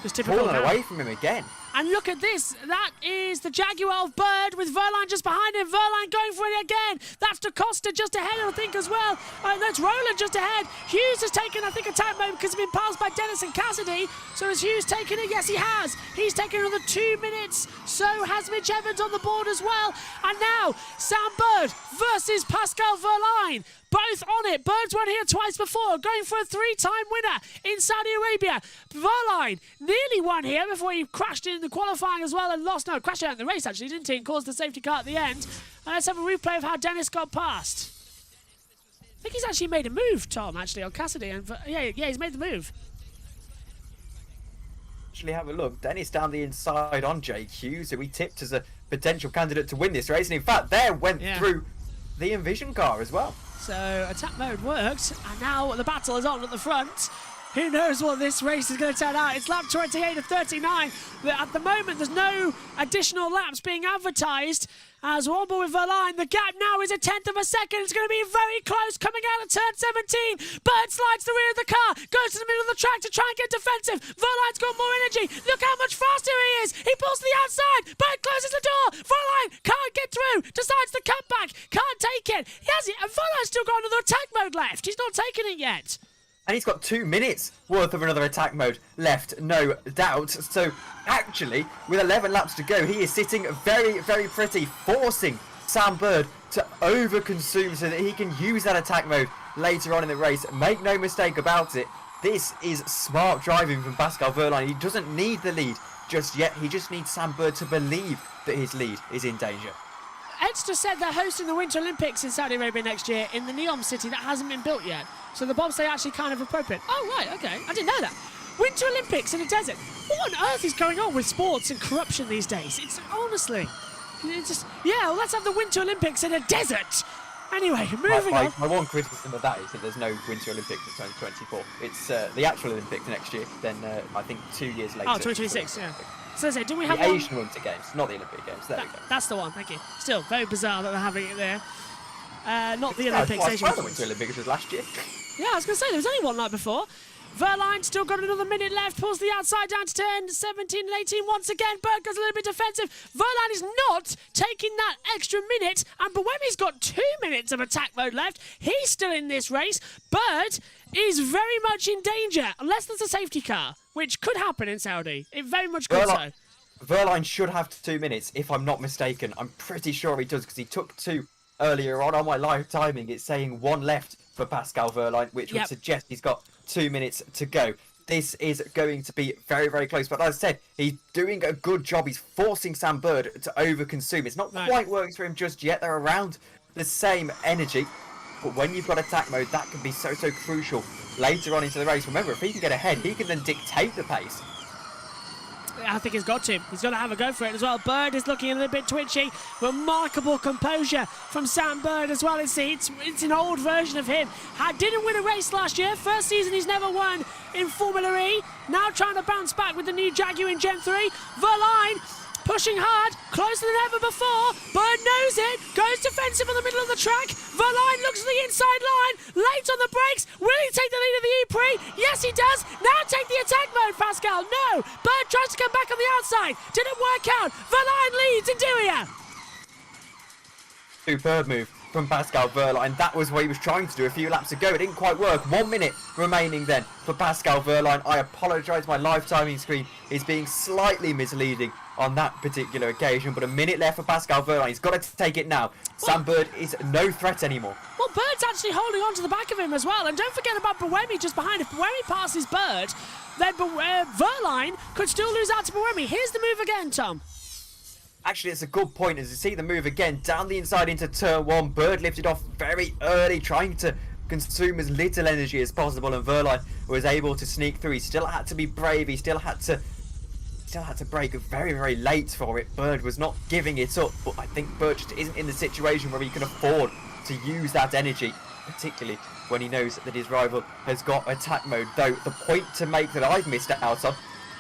Just typical. Fallen away from him again. And look at this, that is the Jaguar of Bird with Verline just behind him. Verline going for it again. That's Da Costa just ahead, I think, as well. That's Roland just ahead. Hughes has taken, I think, a tap moment because he's been passed by Dennis and Cassidy. So has Hughes taken it? Yes, he has. He's taken another 2 minutes. So has Mitch Evans on the board as well. And now, Sam Bird versus Pascal Verline. Both on it. Bird's won here twice before, going for a 3-time winner in Saudi Arabia. Verline nearly won here before he crashed in the qualifying as well and lost. No, crashed out in the race actually, didn't he? And caused the safety car at the end. And let's have a replay of how Dennis got past. I think he's actually made a move, Tom, actually, on Cassidy. And yeah, he's made the move. Actually, have a look. Dennis down the inside on Jake Hughes, who we tipped as a potential candidate to win this race. And in fact, there went through the Envision car as well. So attack mode worked, and now the battle is on at the front. Who knows what this race is going to turn out? It's lap 28 of 39. At the moment, there's no additional laps being advertised. As Womble with Verline, the gap now is a tenth of a second. It's going to be very close coming out of turn 17. Bird slides the rear of the car, goes to the middle of the track to try and get defensive. Verline's got more energy. Look how much faster he is. He pulls to the outside. Bird closes the door. Verline can't get through. Decides to cut back. Can't take it. He has it. And Verline's still got another attack mode left. He's not taking it yet. And he's got 2 minutes worth of another attack mode left, no doubt. So actually, with 11 laps to go, he is sitting very, very pretty, forcing Sam Bird to overconsume so that he can use that attack mode later on in the race. Make no mistake about it, this is smart driving from Pascal Verline. He doesn't need the lead just yet. He just needs Sam Bird to believe that his lead is in danger. Ed's just said they're hosting the Winter Olympics in Saudi Arabia next year in the Neom city that hasn't been built yet. So the bobsleigh actually kind of appropriate. Oh, right, okay. I didn't know that. Winter Olympics in a desert. What on earth is going on with sports and corruption these days? It's honestly, it's just, well, let's have the Winter Olympics in a desert. Anyway, moving on. My one criticism of that is that there's no Winter Olympics in 2024. It's the actual Olympics next year, then I think 2 years later. Oh, 2026, yeah. So do we have the Asian Winter Games, not the Olympic Games. There we go. That's the one, thank you. Still, very bizarre that they're having it there. Not the Olympics. I the Winter Olympics was last year. Yeah, I was going to say, there was only one night before. Verline still got another minute left, pulls the outside down to 10, 17 and 18 once again. Bird goes a little bit defensive. Verline is not taking that extra minute, and Buemi's got 2 minutes of attack mode left. He's still in this race. Bird is very much in danger, unless there's a safety car, which could happen in Saudi. It very much could so. Verline should have 2 minutes, if I'm not mistaken. I'm pretty sure he does, because he took 2 earlier on my live timing. It's saying 1 left for Pascal Verline, which would suggest he's got 2 minutes to go. This is going to be very, very close. But as I said, he's doing a good job. He's forcing Sam Bird to overconsume. It's not quite working for him just yet. They're around the same energy. But when you've got attack mode, that can be so, so crucial later on into the race. Remember, if he can get ahead, he can then dictate the pace. I think he's got to. He's got to have a go for it as well. Bird is looking a little bit twitchy. Remarkable composure from Sam Bird as well. It's an old version of him. Didn't win a race last year. First season he's never won in Formula E. Now trying to bounce back with the new Jaguar in Gen 3. Verline pushing hard, closer than ever before. Bird knows it, goes defensive in the middle of the track. Verline looks at the inside line, late on the brakes. Will he take the lead of the EPrix? Yes, he does. Now take the attack mode, Pascal. No. Bird tries to come back on the outside. Didn't work out. Verline leads in Duel. Superb move from Pascal Wehrlein. That was what he was trying to do a few laps ago. It didn't quite work. 1 minute remaining then for Pascal Wehrlein. I apologise, my live timing screen is being slightly misleading on that particular occasion, but a minute left for Pascal Wehrlein. He's got to take it now. Sam Bird is no threat anymore. Well, Bird's actually holding on to the back of him as well, and don't forget about Buemi just behind. If Buemi passes Bird, then Wehrlein could still lose out to Buemi. Here's the move again, Tom. Actually, it's a good point as you see the move again down the inside into turn 1. Bird lifted off very early, trying to consume as little energy as possible, and Wehrlein was able to sneak through. He still had to be brave. He still had to brake very, very late for it. Bird was not giving it up, but I think Burch just isn't in the situation where he can afford to use that energy, particularly when he knows that his rival has got attack mode. Though the point to make that I've missed out on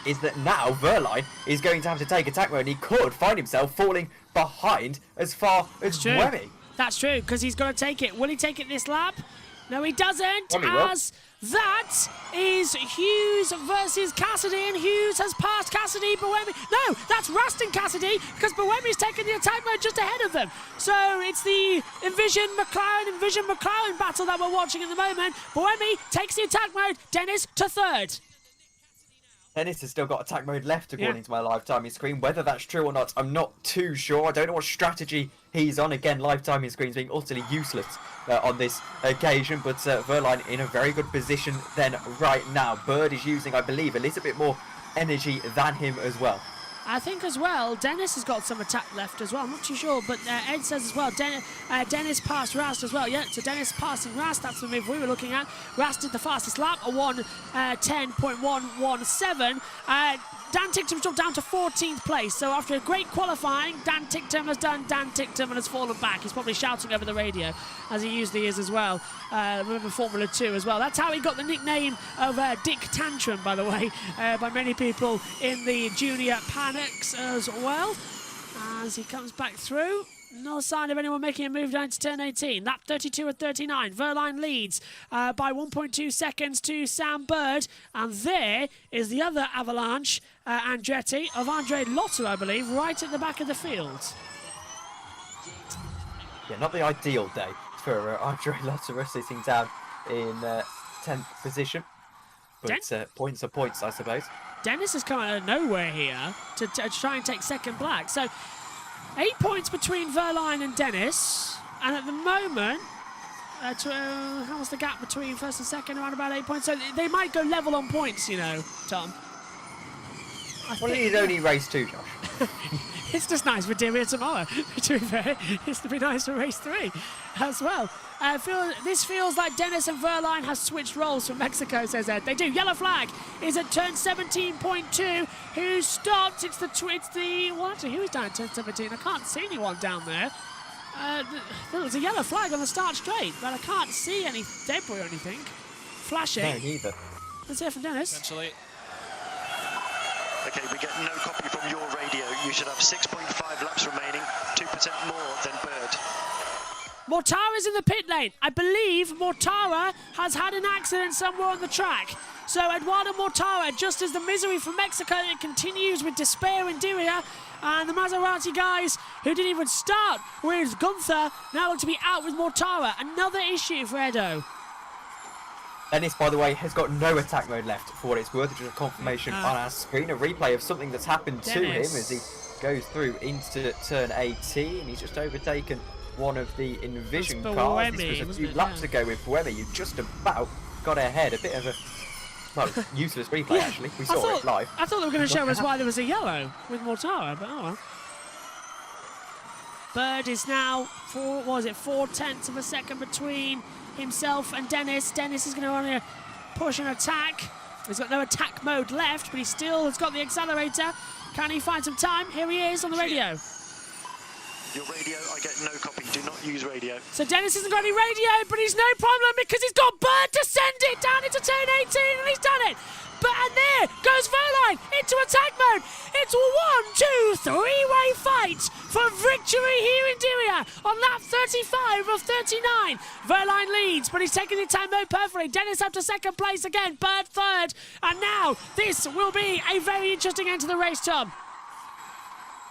is that now Wehrlein is going to have to take attack mode, and he could find himself falling behind as far as Buemi. That's true, because he's going to take it. Will he take it this lap? No, he doesn't, as that is Hughes versus Cassidy, and Hughes has passed Cassidy. Buemi, no, that's Rust and Cassidy, because Buemi's taken the attack mode just ahead of them. So it's the Envision McLaren battle that we're watching at the moment. Buemi takes the attack mode, Dennis to third. Dennis has still got attack mode left according to my live timing screen. Whether that's true or not, I'm not too sure. I don't know what strategy he's on. Again, live timing screens being utterly useless on this occasion. But Wehrlein in a very good position then right now. Bird is using, I believe, a little bit more energy than him as well. I think as well, Dennis has got some attack left as well. I'm not too sure, but Ed says as well, Dennis passed Rast as well. Yeah, so Dennis passing Rast, that's the move we were looking at. Rast did the fastest lap, a 1:10.117. Dan Ticktum's dropped down to 14th place. So after a great qualifying, Dan Ticktum has done Dan Ticktum and has fallen back. He's probably shouting over the radio, as he usually is as well. Remember Formula 2 as well. That's how he got the nickname of Dick Tantrum, by the way, by many people in the junior panics as well. As he comes back through. No sign of anyone making a move down to turn 18. Lap 32 at 39. Wehrlein leads by 1.2 seconds to Sam Bird. And there is the other avalanche, Andretti, of Andre Lotter, I believe, right at the back of the field. Yeah, not the ideal day for Andre Lotter sitting down in 10th position. But points are points, I suppose. Dennis has come out of nowhere here to try and take second black. So 8 points between Wehrlein and Dennis, and at the moment, how was the gap between first and second? Around about 8 points. So they might go level on points, you know, Tom. Well, he's only race 2, Josh. It's just nice for Dimia tomorrow. To be fair, it's to be nice for race 3 as well. This feels like Dennis and Wehrlein have switched roles from Mexico, says Ed. They do. Yellow flag is at turn 17.2. Who stopped? It's the well, actually, who is down at turn 17? I can't see anyone down there. There's a yellow flag on the start straight, but I can't see any debris or anything flashing. No, neither. Let's hear from Dennis. Essentially. Okay, we get no copy from your radio. You should have 6.5 laps remaining, 2% more than Bird. Mortara's in the pit lane. I believe Mortara has had an accident somewhere on the track. So Eduardo Mortara, just as the misery from Mexico, it continues with despair in Diriyah, and the Maserati guys who didn't even start with Gunther now look to be out with Mortara. Another issue for Edo. Dennis, by the way, has got no attack mode left for what it's worth. Just a confirmation on our screen, a replay of something that's happened to him as he goes through into turn 18. He's just overtaken one of the Envision cars. This was a few laps ago with Buemi. You just about got ahead. A bit of a useless replay, actually. We saw it live. I thought they were going to show us why there was a yellow with Mortara, but oh well. Bird is now 4/10 of a second between himself and Dennis. Dennis is going to want to push an attack. He's got no attack mode left, but he still has got the accelerator. Can he find some time? Here he is on the radio. Your radio, I get no copy. Do not use radio. So Dennis hasn't got any radio, but he's no problem because he's got Bird to send it down into turn 18, and he's done it. And there goes Wehrlein into attack mode. It's a 1, 2, 3-way fight for victory here in Diriyah on lap 35 of 39. Wehrlein leads, but he's taking the attack mode perfectly. Dennis up to second place again, Bird third. And now this will be a very interesting end to the race, Tom.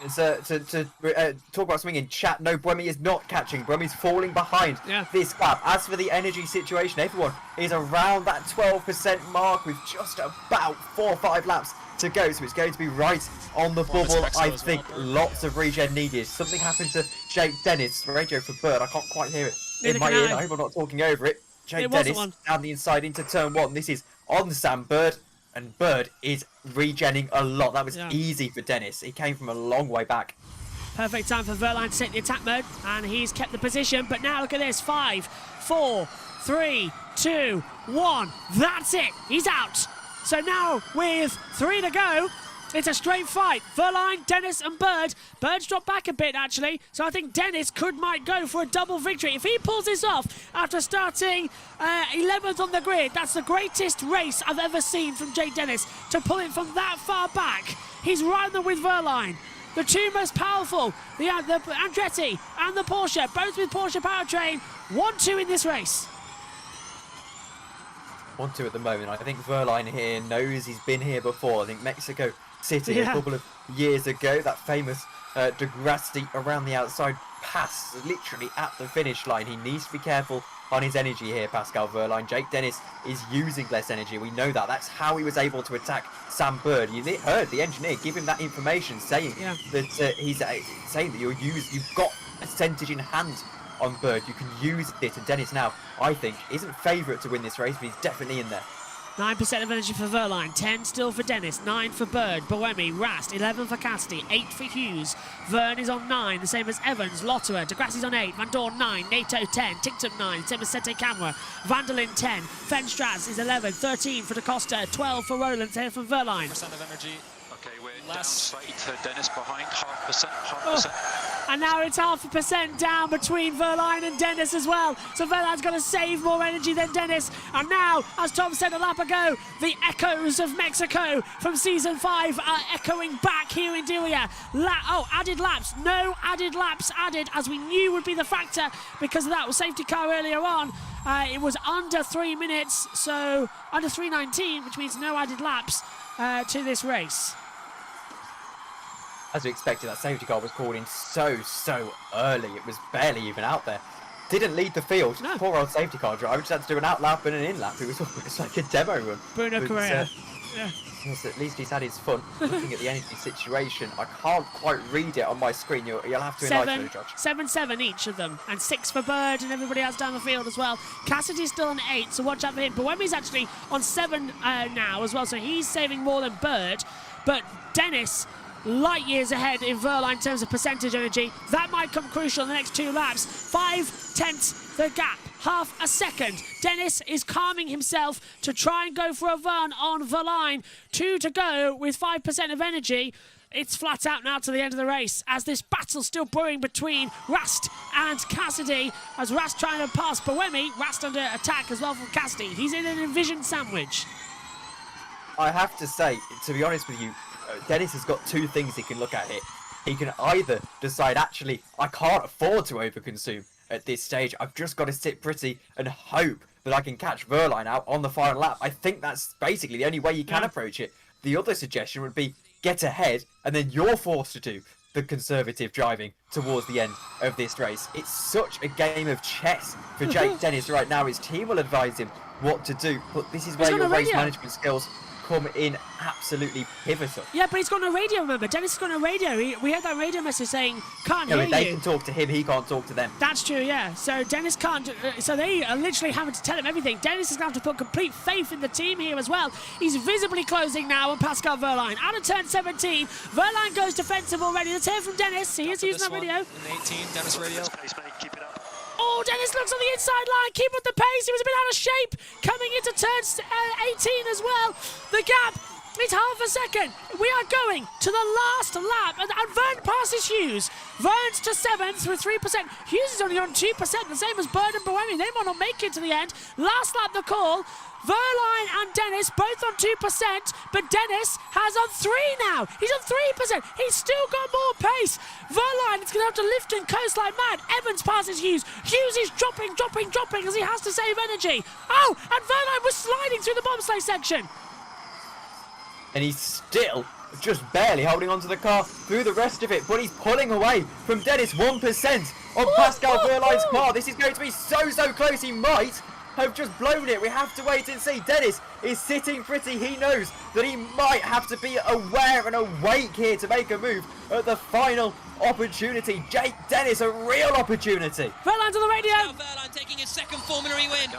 to talk about something in chat. No, Buemi is not catching. Buemi's falling behind this gap. As for the energy situation, everyone is around that 12% mark with just about 4 or 5 laps to go. So it's going to be right on the bubble. I think lots of regen needed. Something happened to Jake Dennis. Radio for Bird. I can't quite hear it in my ear. I hope I'm not talking over it. Jake Dennis down the inside into turn 1. This is on Sam Bird. And Bird is regenning a lot. That was easy for Dennis. He came from a long way back. Perfect time for Verline to take the attack mode, and he's kept the position. But now look at this: 5, 4, 3, 2, 1. That's it. He's out. So now with 3 to go, it's a straight fight. Verline, Dennis, and Bird. Bird's dropped back a bit actually, so I think Dennis might go for a double victory if he pulls this off after starting 11th on the grid. That's the greatest race I've ever seen from Jake Dennis to pull it from that far back. He's right there with Verline. The two most powerful, the Andretti and the Porsche, both with Porsche powertrain. 1-2 in this race. 1-2 at the moment. I think Verline here knows he's been here before. I think Mexico City a couple of years ago, that famous Degrassi around the outside pass, literally at the finish line. He needs to be careful on his energy here, Pascal Verline. Jake Dennis is using less energy. We know that. That's how he was able to attack Sam Bird. You heard the engineer give him that information, saying that he's saying that you've got percentage in hand on Bird. You can use it, and Dennis now, I think, isn't favourite to win this race, but he's definitely in there. 9% of energy for Verline, 10 still for Dennis, 9 for Bird, Buemi, Rast, 11 for Cassidy, 8 for Hughes. Vern is on 9, the same as Evans, Lotterer, Degrassi's on 8, Van Dorn 9, NATO 10, Tictum 9, same as Sete Camera, Vanderlyn 10, Fenstras is 11, 13 for Da Costa, 12 for Roland, 10 for Verline. Percent of energy. Okay, we're down slightly to Dennis behind, half percent. And now it's 0.5% down between Verline and Dennis as well. So Verline's got to save more energy than Dennis. And now, as Tom said a lap ago, the echoes of Mexico from Season 5 are echoing back here in Dilia. Added laps. No added laps added, as we knew would be the factor because of that safety car earlier on. It was under 3 minutes, so under 3:19, which means no added laps to this race. As we expected, that safety car was called in so early. It was barely even out there. Didn't lead the field. No. Poor old safety car driver just had to do an out lap and an in lap. It was almost like a demo run. Bruno Correa. Yes, at least he's had his fun looking at the energy situation. I can't quite read it on my screen. You'll have to enlighten me, Judge. 7 each of them, and 6 for Bird and everybody else down the field as well. Cassidy's still on 8, so watch out for him. Buemi's actually on 7 now as well, so he's saving more than Bird. But Dennis, light years ahead in Verline in terms of percentage energy. That might come crucial in the next 2 laps. 5/10 the gap, half a second. Dennis is calming himself to try and go for a Vern on Verline. 2 to go with 5% of energy. It's flat out now to the end of the race as this battle's still brewing between Rast and Cassidy. As Rast trying to pass Buemi, Rast under attack as well from Cassidy. He's in an envisioned sandwich. I have to say, to be honest with you, Dennis has got 2 things he can look at here. He can either decide, actually, I can't afford to overconsume at this stage. I've just got to sit pretty and hope that I can catch Verline out on the final lap. I think that's basically the only way you can approach it. The other suggestion would be get ahead, and then you're forced to do the conservative driving towards the end of this race. It's such a game of chess for Jake Dennis right now. His team will advise him what to do, but this is where your race management skills come in absolutely pivotal. Yeah, but he's got no radio, remember. Dennis has got no radio. We had that radio message saying, can't hear you. They can talk to him, he can't talk to them. That's true, yeah. So Dennis can't... so they are literally having to tell him everything. Dennis is going to have to put complete faith in the team here as well. He's visibly closing now on Pascal Verline. Out of turn 17, Verline goes defensive already. Let's hear from Dennis. He is using that radio. In 18, Dennis radio. Keep it up. Oh, Dennis looks on the inside line. Keep up the pace. He was a bit out of shape. Coming into turn 18 as well. The gap is half a second. We are going to the last lap. And Vern passes Hughes. Vern's to 7th with 3%. Hughes is only on 2%, the same as Bird and Buemi. They might not make it to the end. Last lap, the call. Verline and Dennis both on 2%, but Dennis has on 3 now. He's on 3%. He's still got more pace. Verline is going to have to lift and coast like mad. Evans passes Hughes. Hughes is dropping as he has to save energy. And Verline was sliding through the bobsleigh section. And he's still just barely holding onto the car through the rest of it, but he's pulling away from Dennis. 1% of Pascal Wehrlein's car. This is going to be so close. He might have just blown it. We have to wait and see. Dennis is sitting pretty. He knows that he might have to be aware and awake here to make a move at the final opportunity. Jake Dennis, a real opportunity. Wehrlein's on the radio. Wehrlein taking his second formulary win.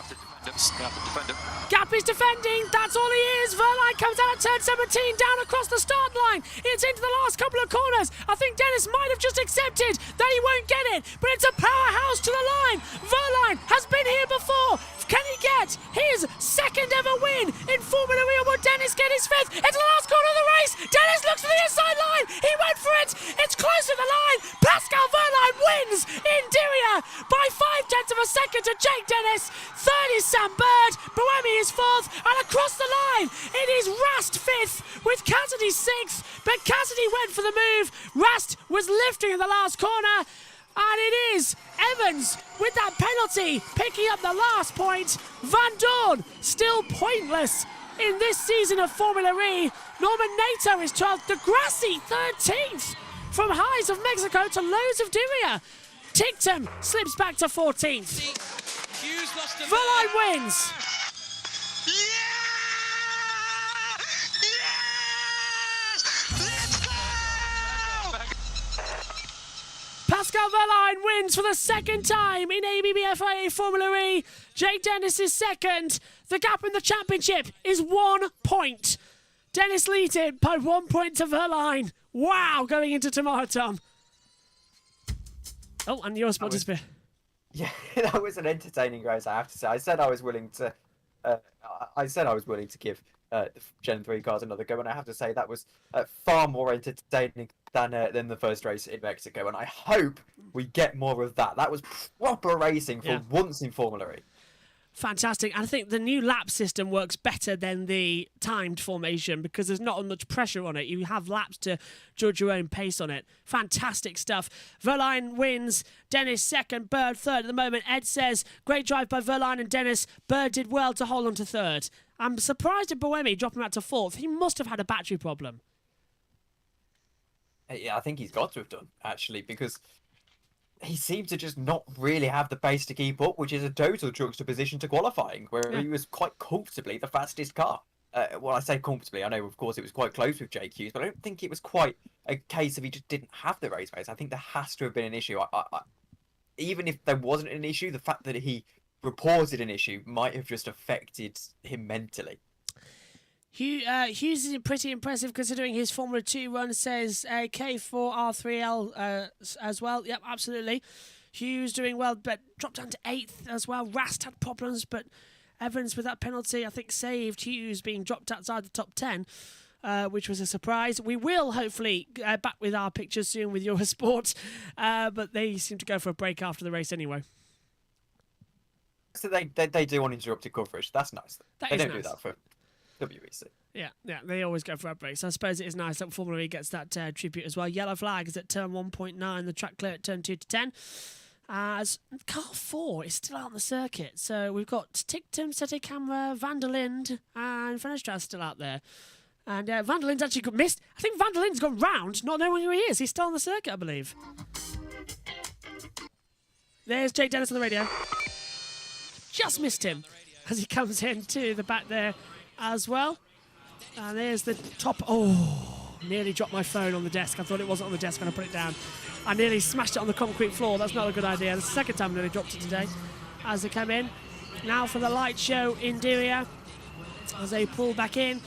Gap is defending, that's all he is. Wehrlein comes out at turn 17, down across the start line. It's into the last couple of corners. I think Dennis might have just accepted that he won't get it, but it's a powerhouse to the line. Wehrlein has been here before. Can he get his second ever win in Formula E, or will Dennis get his fifth? It's the last corner of the race. Dennis looks to the inside line. He went for it. It's close to the line. Pascal Wehrlein wins in Diriyah by 0.5 of a second to Jake Dennis. Third is Sam Bird. Buemi is fourth. And across the line, it is Rast fifth with Cassidy sixth. But Cassidy went for the move. Rast was lifting in the last corner. And it is Evans with that penalty picking up the last point. Van Dorn still pointless in this season of Formula E. Norman Nato is 12th. Degrassi 13th. From highs of Mexico to lows of Diriyah. Tictum slips back to 14th. Wehrlein wins. Pascal Wehrlein wins for the second time in ABB FIA Formula E. Jake Dennis is second. The gap in the championship is 1 point. Dennis leads it by 1 point to Wehrlein. Wow, going into tomorrow, Tom. Oh, and your spot is bit. Yeah, that was an entertaining race, I have to say. I said I was willing to give the Gen 3 cars another go, and I have to say that was far more entertaining than the first race in Mexico, and I hope we get more of that. That was proper racing for once in Formula E. Fantastic. And I think the new lap system works better than the timed formation because there's not much pressure on it. You have laps to judge your own pace on it. Fantastic stuff. Wehrlein wins. Dennis second. Bird third at the moment. Ed says, great drive by Wehrlein and Dennis. Bird did well to hold on to third. I'm surprised at Buemi dropping out to fourth. He must have had a battery problem. Yeah, I think he's got to have done, actually, because he seemed to just not really have the pace to keep up, which is a total juxtaposition to qualifying, where he was quite comfortably the fastest car. Well, I say comfortably. I know, of course, it was quite close with Jake Hughes, but I don't think it was quite a case of he just didn't have the race pace. I think there has to have been an issue. Even if there wasn't an issue, the fact that he reported an issue might have just affected him mentally. Hughes is pretty impressive considering his Formula 2 run, says K4R3L as well. Yep, absolutely. Hughes doing well, but dropped down to 8th as well. Rast had problems, but Evans with that penalty, I think, saved Hughes being dropped outside the top 10, which was a surprise. We will hopefully back with our pictures soon with Eurosport, but they seem to go for a break after the race anyway. So they do uninterrupted coverage. That's nice. They don't do that for WEC. Yeah, they always go for a break. So I suppose it is nice that Formula E gets that tribute as well. Yellow flag is at turn 1.9, the track clear at turn 2 to 10. As car 4 is still out on the circuit. So we've got Tictum, Sete Camera, Van der Linde, and Fenestras still out there. And Van der Linde's actually got missed. I think Van der Linde's gone round, not knowing who he is. He's still on the circuit, I believe. There's Jake Dennis on the radio. Just missed him as he comes in to the back there as well. And there's the top. Oh, nearly dropped my phone on the desk. I thought it wasn't on the desk when I put it down. I nearly smashed it on the concrete floor. That's not a good idea. That's the second time I nearly dropped it today as they come in. Now for the light show in Diriyah as they pull back in.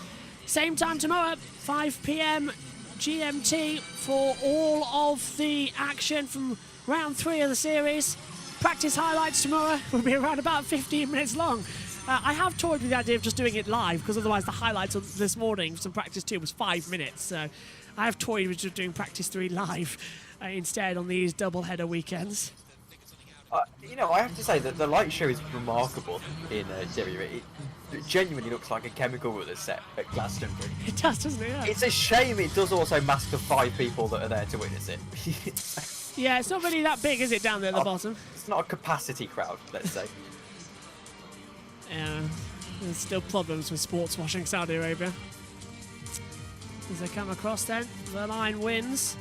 Same time tomorrow, 5 p.m. GMT for all of the action from round 3 of the series. Practice highlights tomorrow will be around about 15 minutes long. I have toyed with the idea of just doing it live because otherwise the highlights of this morning from practice 2 was 5 minutes. So I have toyed with just doing practice 3 live instead on these double-header weekends. I have to say that the light show is remarkable in Diriyah. It genuinely looks like a chemical roller set at Glastonbury. It does, doesn't it? Yeah. It's a shame it does also mask the 5 people that are there to witness it. Yeah, it's not really that big, is it, down there at the bottom? It's not a capacity crowd, let's say. Yeah, there's still problems with sports washing Saudi Arabia. As they come across then, Verline wins.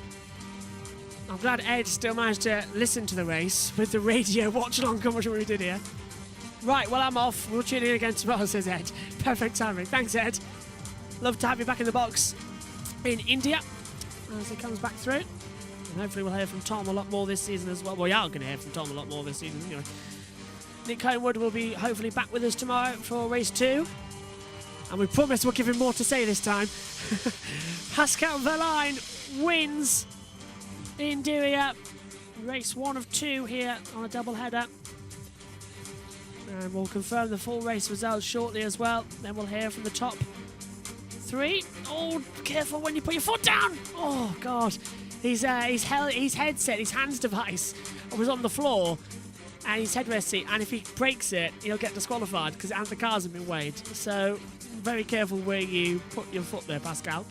I'm glad Ed still managed to listen to the race with the radio watch-along commentary we did here. Right, well, I'm off. We'll tune in again tomorrow, says Ed. Perfect timing. Thanks, Ed. Love to have you back in the box in India as he comes back through. And hopefully we'll hear from Tom a lot more this season as well. Well, you are going to hear from Tom a lot more this season anyway. Nick Homewood will be hopefully back with us tomorrow for race 2. And we promise we'll give him more to say this time. Pascal Verline wins in Diriyah. Race 1 of 2 here on a double header. And we'll confirm the full race results shortly as well. Then we'll hear from the top 3. Oh, careful when you put your foot down. Oh, God. His headset, his hands device was on the floor. And his headrest seat. And if he breaks it, he'll get disqualified because the cars have been weighed. So, very careful where you put your foot there, Pascal.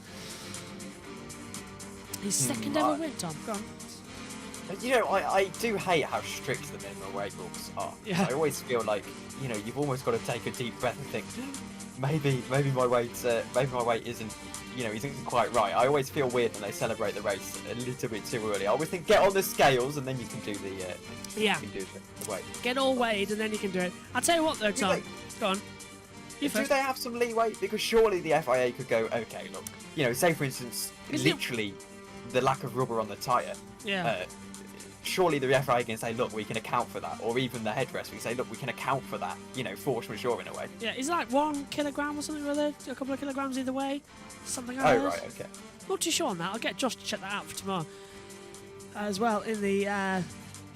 His second ever win, Tom. Go on. You know, I do hate how strict the minimum weight rules are. Yeah. I always feel like, you know, you've almost got to take a deep breath and think, maybe my weight isn't, you know, isn't quite right. I always feel weird when they celebrate the race a little bit too early. I always think, get on the scales and then you can do the yeah. You can do the weight. Get all weighed and then you can do it. I'll tell you what though, Tom. Go on. Do they have some leeway? Because surely the FIA could go, okay, look, you know, say for instance, literally the lack of rubber on the tyre. Yeah. Surely the FIA can say, look, we can account for that. Or even the headrest, we can say, look, we can account for that. You know, force majeure in a way. Yeah, it's like 1 kilogram or something, rather. A couple of kilograms either way. Something like that. Oh, right, okay. Not too sure on that. I'll get Josh to check that out for tomorrow. As well, in the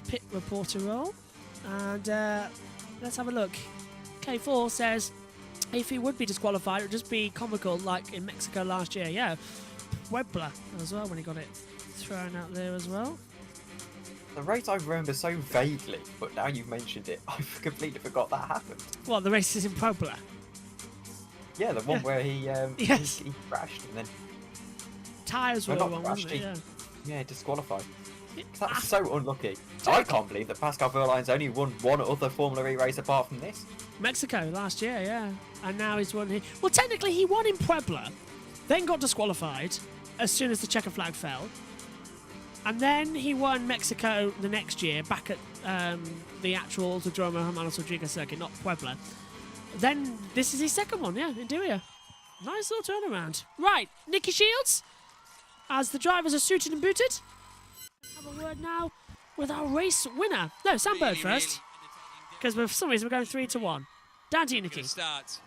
pit reporter role. And let's have a look. K4 says, if he would be disqualified, it would just be comical like in Mexico last year. Yeah. Puebla as well, when he got it thrown out there as well. The race I remember so vaguely, but now you've mentioned it, I've completely forgot that happened. What, the races in Puebla? Yeah, the one where he crashed and then... Tyres were one, wasn't it? Yeah, disqualified. That's so unlucky. I can't believe that Pascal Verline's only won one other Formula E race apart from this. Mexico last year, yeah. And now he's won here. Well, technically he won in Puebla, then got disqualified as soon as the checker flag fell. And then he won Mexico the next year, back at the actual Autodromo Hermanos Rodriguez circuit, not Puebla. Then this is his second one, yeah, in Diriyah. Nice little turnaround. Right, Nicky Shields, as the drivers are suited and booted. Have a word now with our race winner. No, Sam Bird first, because for some reason we're going 3-1. Down to you, Nicky. Start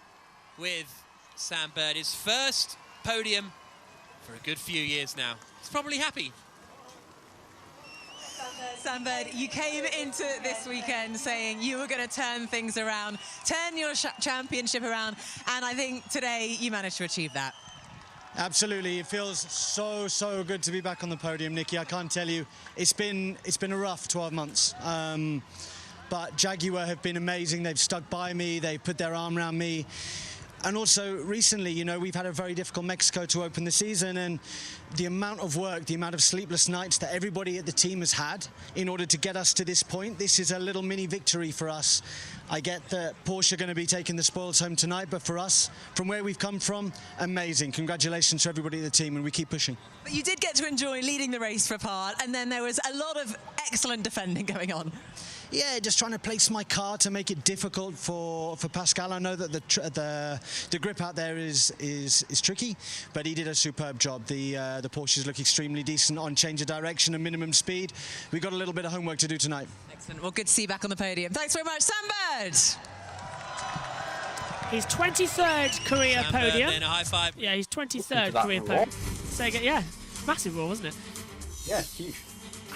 with Sam Bird, his first podium for a good few years now. He's probably happy. Sam Bird, you came into this weekend saying you were going to turn things around, turn your championship around, and I think today you managed to achieve that. Absolutely, it feels so good to be back on the podium, Nicky. I can't tell you, it's been a rough 12 months. But Jaguar have been amazing. They've stuck by me. They put their arm around me. And also recently, you know, we've had a very difficult Mexico to open the season, and the amount of work, the amount of sleepless nights that everybody at the team has had in order to get us to this point, this is a little mini victory for us. I get that Porsche are going to be taking the spoils home tonight, but for us, from where we've come from, amazing. Congratulations to everybody at the team, and we keep pushing. But you did get to enjoy leading the race for a part, and then there was a lot of excellent defending going on. Yeah, just trying to place my car to make it difficult for Pascal. I know that the grip out there is tricky, but he did a superb job. The Porsches look extremely decent on change of direction and minimum speed. We've got a little bit of homework to do tonight. Excellent. Well, good to see you back on the podium. Thanks very much, Sam Bird. His 23rd career Sam podium. Bird, then a high five. Yeah, his 23rd career podium. So yeah, massive roar, wasn't it? Yeah, huge.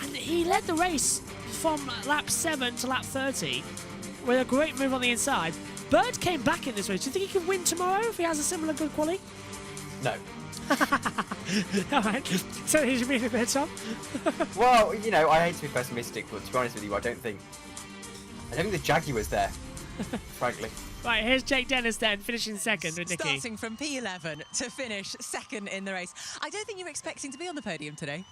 And he led the race from lap 7 to lap 30 with a great move on the inside. Bird came back in this race. Do you think he could win tomorrow if he has a similar good quali? No. All right. So he should be in a bit, Tom. Well, you know, I hate to be pessimistic, but to be honest with you, I don't think the Jaguar's there, frankly. Right, here's Jake Dennis then, finishing second with Nicky. Starting from P11 to finish second in the race. I don't think you were expecting to be on the podium today.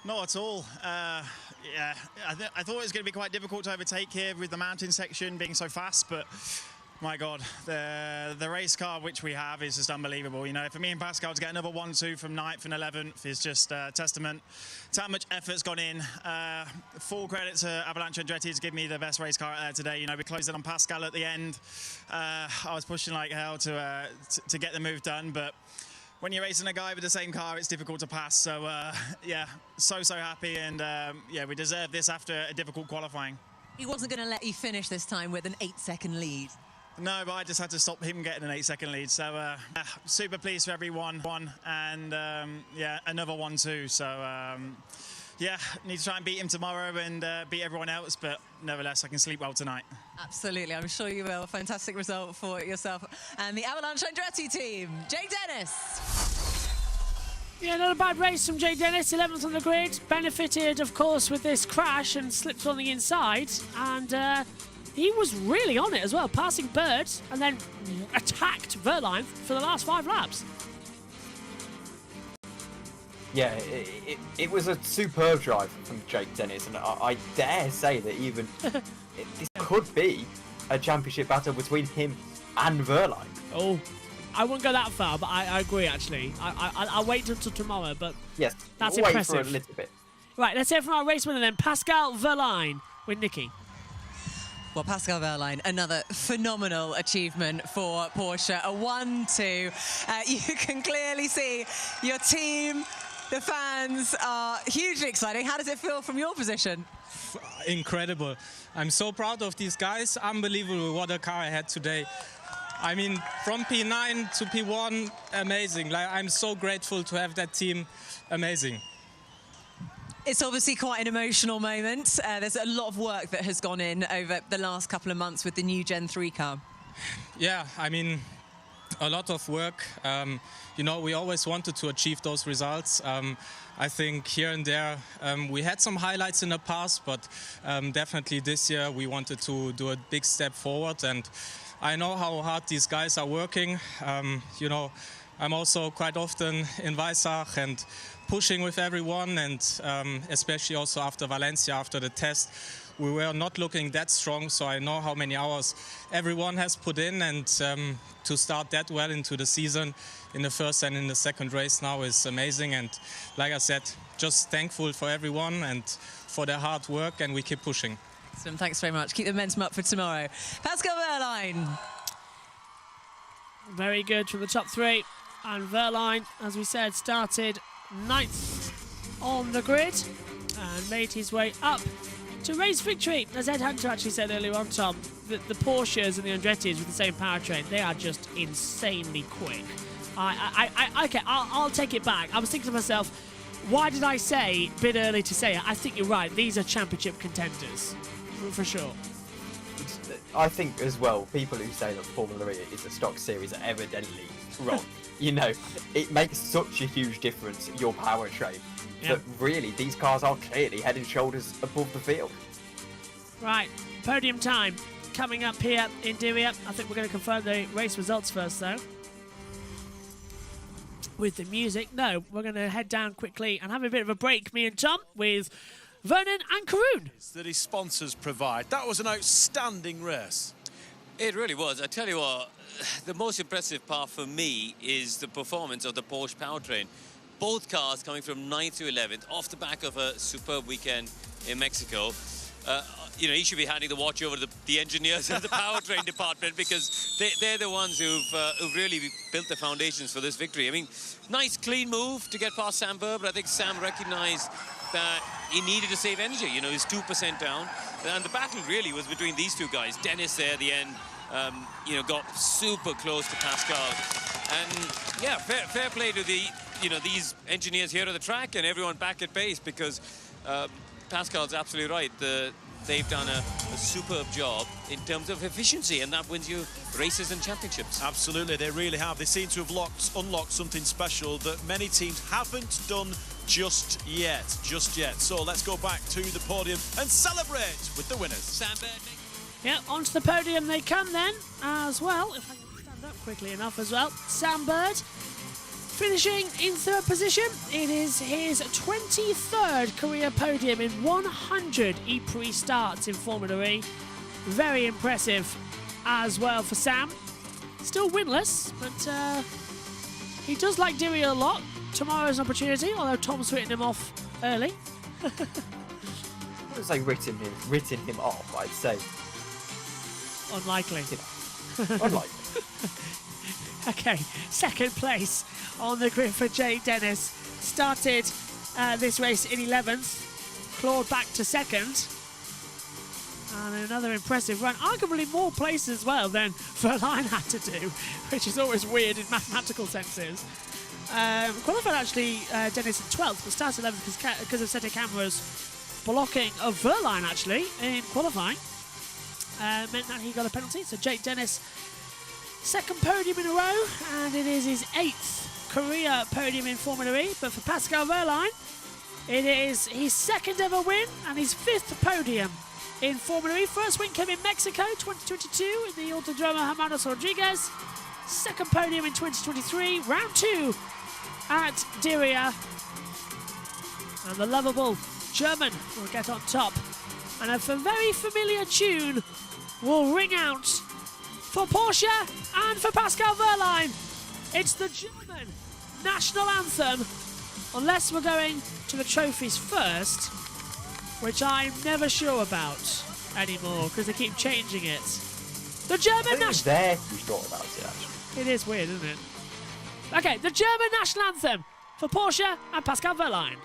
Not at all. Yeah, I thought it was going to be quite difficult to overtake here with the mountain section being so fast, but My God, the race car which we have is just unbelievable. You know, for me and Pascal to get another 1-2 from 9th and 11th is just a testament to how much effort's gone in. Full credit to Avalanche Andretti to give me the best race car out there today. You know, we closed it on Pascal at the end. I was pushing like hell to get the move done, but when you're racing a guy with the same car, it's difficult to pass. So, yeah, so happy, and yeah, we deserve this after a difficult qualifying. He wasn't going to let you finish this time with an 8-second lead. No, but I just had to stop him getting an 8-second lead. So super pleased for everyone. And yeah, another 1-2. So yeah, need to try and beat him tomorrow and beat everyone else. But nevertheless, I can sleep well tonight. Absolutely, I'm sure you will. Fantastic result for yourself and the Avalanche Andretti team. Jake Dennis. Yeah, not a bad race from Jake Dennis, 11th on the grid. Benefited, of course, with this crash and slipped on the inside. And he was really on it as well, passing Burch and then attacked Verline for the last 5 laps. Yeah, it was a superb drive from Jake Dennis, and I dare say that even this could be a championship battle between him and Verline. Oh, I wouldn't go that far, but I agree, actually. I'll wait until tomorrow, but yes, that's we'll impressive. wait for a little bit. Right, let's hear from our race winner then, Pascal Verline with Nikki. Well, Pascal Verline, another phenomenal achievement for Porsche. A 1-2. You can clearly see your team, the fans are hugely excited. How does it feel from your position? Incredible. I'm so proud of these guys. Unbelievable what a car I had today. I mean, from P9 to P1, amazing. Like, I'm so grateful to have that team. Amazing. It's obviously quite an emotional moment. There's a lot of work that has gone in over the last couple of months with the new Gen 3 car. Yeah, I mean, a lot of work. You know, we always wanted to achieve those results. I think here and there we had some highlights in the past, but definitely this year we wanted to do a big step forward. And I know how hard these guys are working. You know, I'm also quite often in Weissach and pushing with everyone, and especially also after Valencia, after the test, we were not looking that strong, so I know how many hours everyone has put in, and to start that well into the season in the first and in the second race now is amazing. And like I said, just thankful for everyone and for their hard work, and we keep pushing. Excellent, thanks very much. Keep the momentum up for tomorrow. Pascal Verline. Very good from the top 3. And Verline, as we said, started 9th on the grid and made his way up to race victory. As Ed Hunter actually said earlier on, Tom, that the Porsches and the Andrettis with the same powertrain, they are just insanely quick. Okay, I'll take it back. I was thinking to myself, why did I say a bit early to say it? I think you're right. These are championship contenders, for sure. I think as well, people who say that Formula E is a stock series are evidently wrong. You know, it makes such a huge difference, your powertrain, that really these cars are clearly head and shoulders above the field. Right, podium time coming up here in Dewey. I think we're going to confirm the race results first, though. With the music. No, we're going to head down quickly and have a bit of a break, me and Tom, with Vernon and Karun. That his sponsors provide. That was an outstanding race. It really was. I tell you what, the most impressive part for me is the performance of the Porsche powertrain. Both cars coming from 9th to 11th off the back of a superb weekend in Mexico. You know, he should be handing the watch over to the engineers and the powertrain department, because they're the ones who've really built the foundations for this victory. I mean, nice clean move to get past Sam Burr, but I think Sam recognized that he needed to save energy. You know, he's 2% down. And the battle really was between these two guys. Dennis there at the end, you know, got super close to Pascal. And yeah, fair play to the, you know, these engineers here at the track and everyone back at base, because Pascal's absolutely right. They've done a superb job in terms of efficiency, and that wins you races and championships. Absolutely, they really have. They seem to have unlocked something special that many teams haven't done just yet. So let's go back to the podium and celebrate with the winners. Yeah, onto the podium they come then as well. If I can stand up quickly enough as well. Sam Bird finishing in 3rd position. It is his 23rd career podium in 100 EPrix starts in Formula E. Very impressive. as well for Sam. Still winless, but he does like Dewey a lot. Tomorrow's an opportunity, although Tom's written him off early. I wouldn't say written him off, I'd say. Unlikely. Unlikely. Okay, second place on the grid for Jake Dennis. Started this race in 11th, clawed back to second. And another impressive run. Arguably more places as well than Verline had to do, which is always weird in mathematical senses. Qualified actually Dennis in 12th, but started 11th because of set of cameras blocking of Verline actually in qualifying. Meant that he got a penalty. So Jake Dennis, second podium in a row, and it is his 8th career podium in Formula E. But for Pascal Verline, it is his 2nd ever win and his 5th podium in Formula E. First win came in Mexico 2022 in the Autodromo Hermanos Rodriguez. 2nd podium in 2023, round 2 at Diriyah. And the lovable German will get on top. And a very familiar tune will ring out for Porsche and for Pascal Verline. It's the German national anthem, unless we're going to the trophies first, which I'm never sure about anymore because they keep changing it. The German national... There you thought about it, actually. It is weird, isn't it? Okay, the German national anthem for Porsche and Pascal Verline.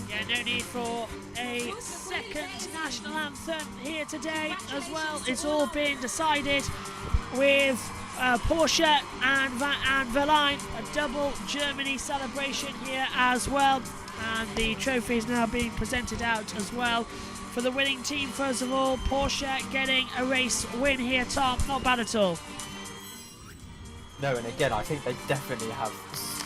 Yeah, no need for a second national anthem here today as well. It's all been decided with Porsche and Verline, a double Germany celebration here as well. And the trophy is now being presented out as well for the winning team. First of all, Porsche getting a race win here, Tom. Not bad at all. No, and again, I think they definitely have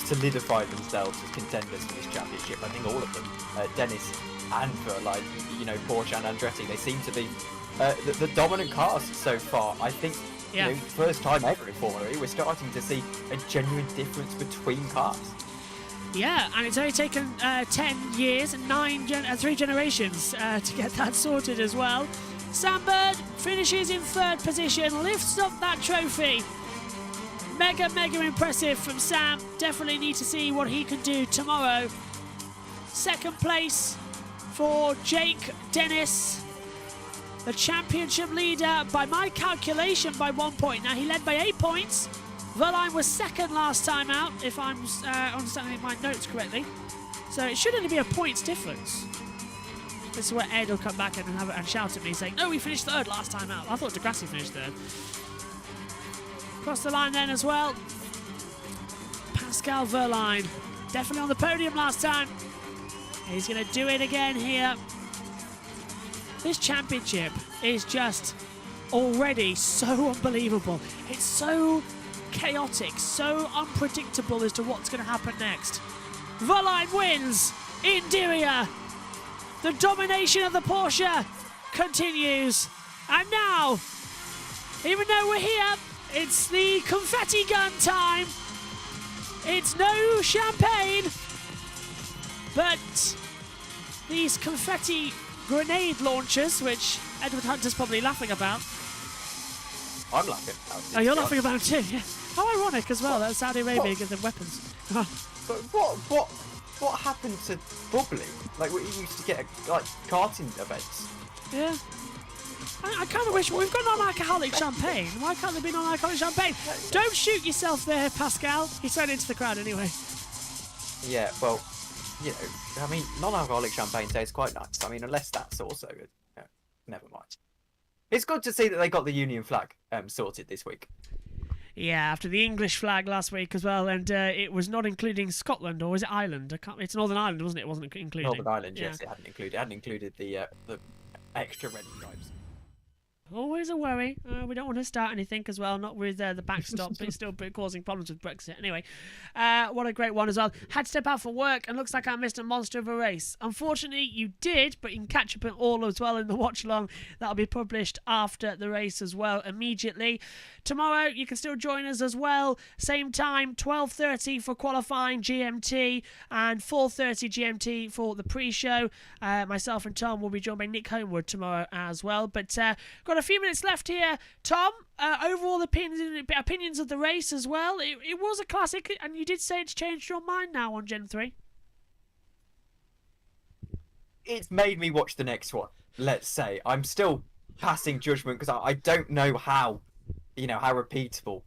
solidified themselves as contenders for this championship. I think all of them, Dennis and Verline, you know, Porsche and Andretti, they seem to be the dominant cars so far. I think, you know, first time ever in Formula E, we're starting to see a genuine difference between cars. Yeah, and it's only taken 10 years and 3 generations to get that sorted as well. Sam Bird finishes in 3rd position, lifts up that trophy. Mega impressive from Sam. Definitely need to see what he can do tomorrow. 2nd place for Jake Dennis, the championship leader by my calculation by 1 point. Now, he led by 8 points. Verline was 2nd last time out, if I'm understanding my notes correctly. So it should only be a points difference. This is where Ed will come back and shout at me saying, no, we finished 3rd last time out. I thought Degrassi finished 3rd. Across the line then as well. Pascal Verline, definitely on the podium last time. He's going to do it again here. This championship is just already so unbelievable. It's so chaotic, so unpredictable as to what's going to happen next. Verline wins in Diriyah. The domination of the Porsche continues. And now, even though we're here, it's the confetti gun time. It's no champagne, but these confetti grenade launchers, which Edward Hunter's probably laughing about. I'm laughing about it. Oh, you're laughing about it too, yeah. How ironic as well that Saudi Arabia gives them weapons. But what happened to bubbly? Like, we used to get like karting events. Yeah. I kind of wish we've got non-alcoholic champagne. Why can't there be non-alcoholic champagne? Don't shoot yourself there, Pascal. He's thrown into the crowd anyway. Yeah, well, you know, I mean, non-alcoholic champagne tastes quite nice. I mean, unless that's also good. No, never mind. It's good to see that they got the Union flag sorted this week. Yeah, after the English flag last week as well, and it was not including Scotland, or was it Ireland? It's Northern Ireland, wasn't it? It wasn't including. Northern Ireland, yes, it hadn't included. It hadn't included the extra red stripes. Always a worry. We don't want to start anything as well, not with the backstop, but it's still causing problems with Brexit. Anyway, what a great one as well. Had to step out for work and looks like I missed a monster of a race. Unfortunately, you did, but you can catch up on all as well in the watch along. That'll be published after the race as well immediately. Tomorrow, you can still join us as well. Same time, 12:30 for qualifying GMT and 4:30 GMT for the pre-show. Myself and Tom will be joined by Nick Homewood tomorrow as well. But got a few minutes left here. Tom, overall opinions of the race as well. It was a classic, and you did say it's changed your mind now on Gen 3. It's made me watch the next one, let's say. I'm still passing judgment because I don't know how repeatable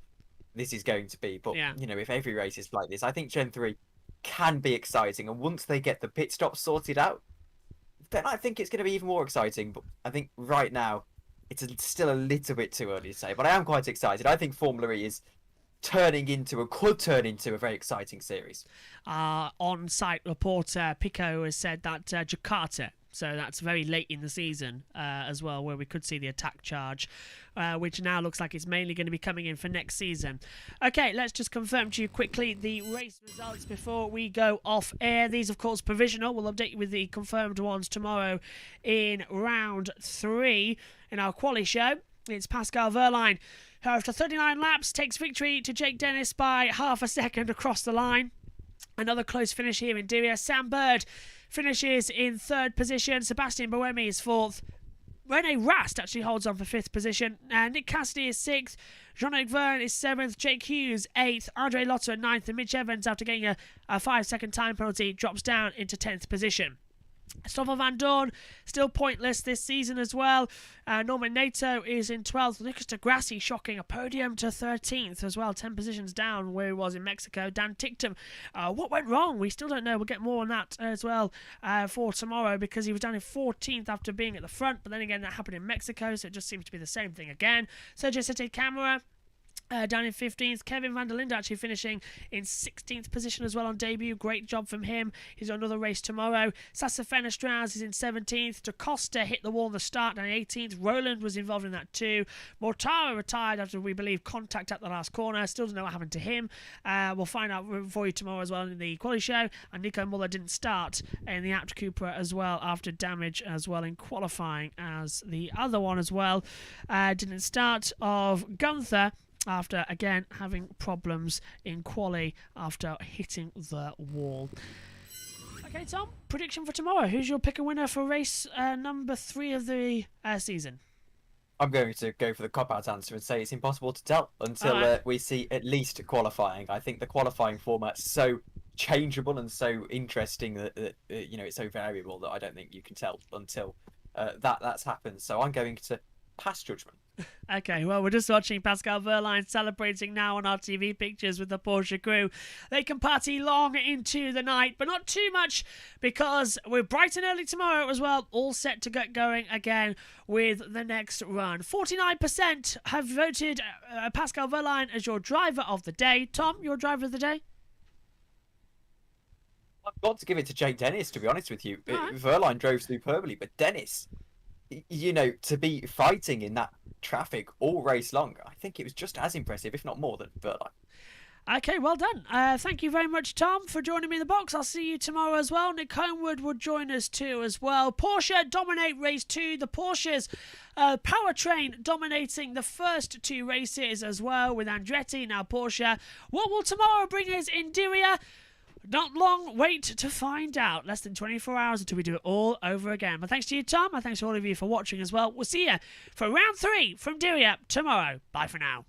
this is going to be. But, if every race is like this, I think Gen 3 can be exciting. And once they get the pit stops sorted out, then I think it's going to be even more exciting. But I think right now, it's still a little bit too early to say. But I am quite excited. I think Formula E is could turn into a very exciting series. On-site reporter Pico has said that Jakarta, so that's very late in the season as well, where we could see the attack charge, which now looks like it's mainly going to be coming in for next season. Okay, let's just confirm to you quickly the race results before we go off air. These, of course, provisional. We'll update you with the confirmed ones tomorrow in round 3 in our quali show. It's Pascal Wehrlein, who after 39 laps takes victory to Jake Dennis by half a second across the line. Another close finish here in Diriyah. Sam Bird finishes in 3rd position. Sebastian Buemi is 4th. Rene Rast actually holds on for 5th position. Nick Cassidy is 6th. Jean-Luc Verne is 7th. Jake Hughes 8th. Andre Lotto 9th. And Mitch Evans, after getting a 5-second time penalty, drops down into 10th position. Stoffel Van Dorn still pointless this season as well. Norman Nato is in 12th. Lucas de Grassi shocking a podium to 13th as well, 10 positions down where he was in Mexico. Dan Ticktum, what went wrong? We still don't know. We'll get more on that as well for tomorrow, because he was down in 14th after being at the front, but then again that happened in Mexico, so it just seems to be the same thing again. Sergio Sete Camara down in 15th. Kevin van der Linde actually finishing in 16th position as well on debut. Great job from him. He's got another race tomorrow. Sasa Fenestraz is in 17th. Da Costa hit the wall in the start down in 18th. Roland was involved in that too. Mortara retired after, we believe, contact at the last corner. Still don't know what happened to him. We'll find out for you tomorrow as well in the quality show. And Nico Muller didn't start in the Apt Cupra as well after damage as well in qualifying as the other one as well. Didn't start of Gunther, after again having problems in quali after hitting the wall. Okay, Tom, prediction for tomorrow. Who's your pick a winner for race number 3 of the season? I'm going to go for the cop-out answer and say it's impossible to tell until we see at least qualifying. I think the qualifying format's so changeable and so interesting that it's so variable that I don't think you can tell until that's happened. So I'm going to pass judgment. Okay, well, we're just watching Pascal Wehrlein celebrating now on our TV pictures with the Porsche crew. They can party long into the night, but not too much, because we're bright and early tomorrow as well, all set to get going again with the next run. 49% have voted Pascal Wehrlein as your driver of the day. Tom, your driver of the day? I've got to give it to Jake Dennis, to be honest with you. Wehrlein drove superbly, but Dennis, to be fighting in that traffic all race long, I think it was just as impressive, if not more, than Wehrlein. Okay, well done. Thank you very much, Tom, for joining me in the box. I'll see you tomorrow as well. Nick Homewood will join us too as well. Porsche dominate race 2. The Porsche's powertrain dominating the first 2 races as well, with Andretti, now Porsche. What will tomorrow bring us in Diriyah? Not long wait to find out. Less than 24 hours until we do it all over again. But thanks to you, Tom, and thanks to all of you for watching as well. We'll see you for round 3 from Diriyah tomorrow. Bye for now.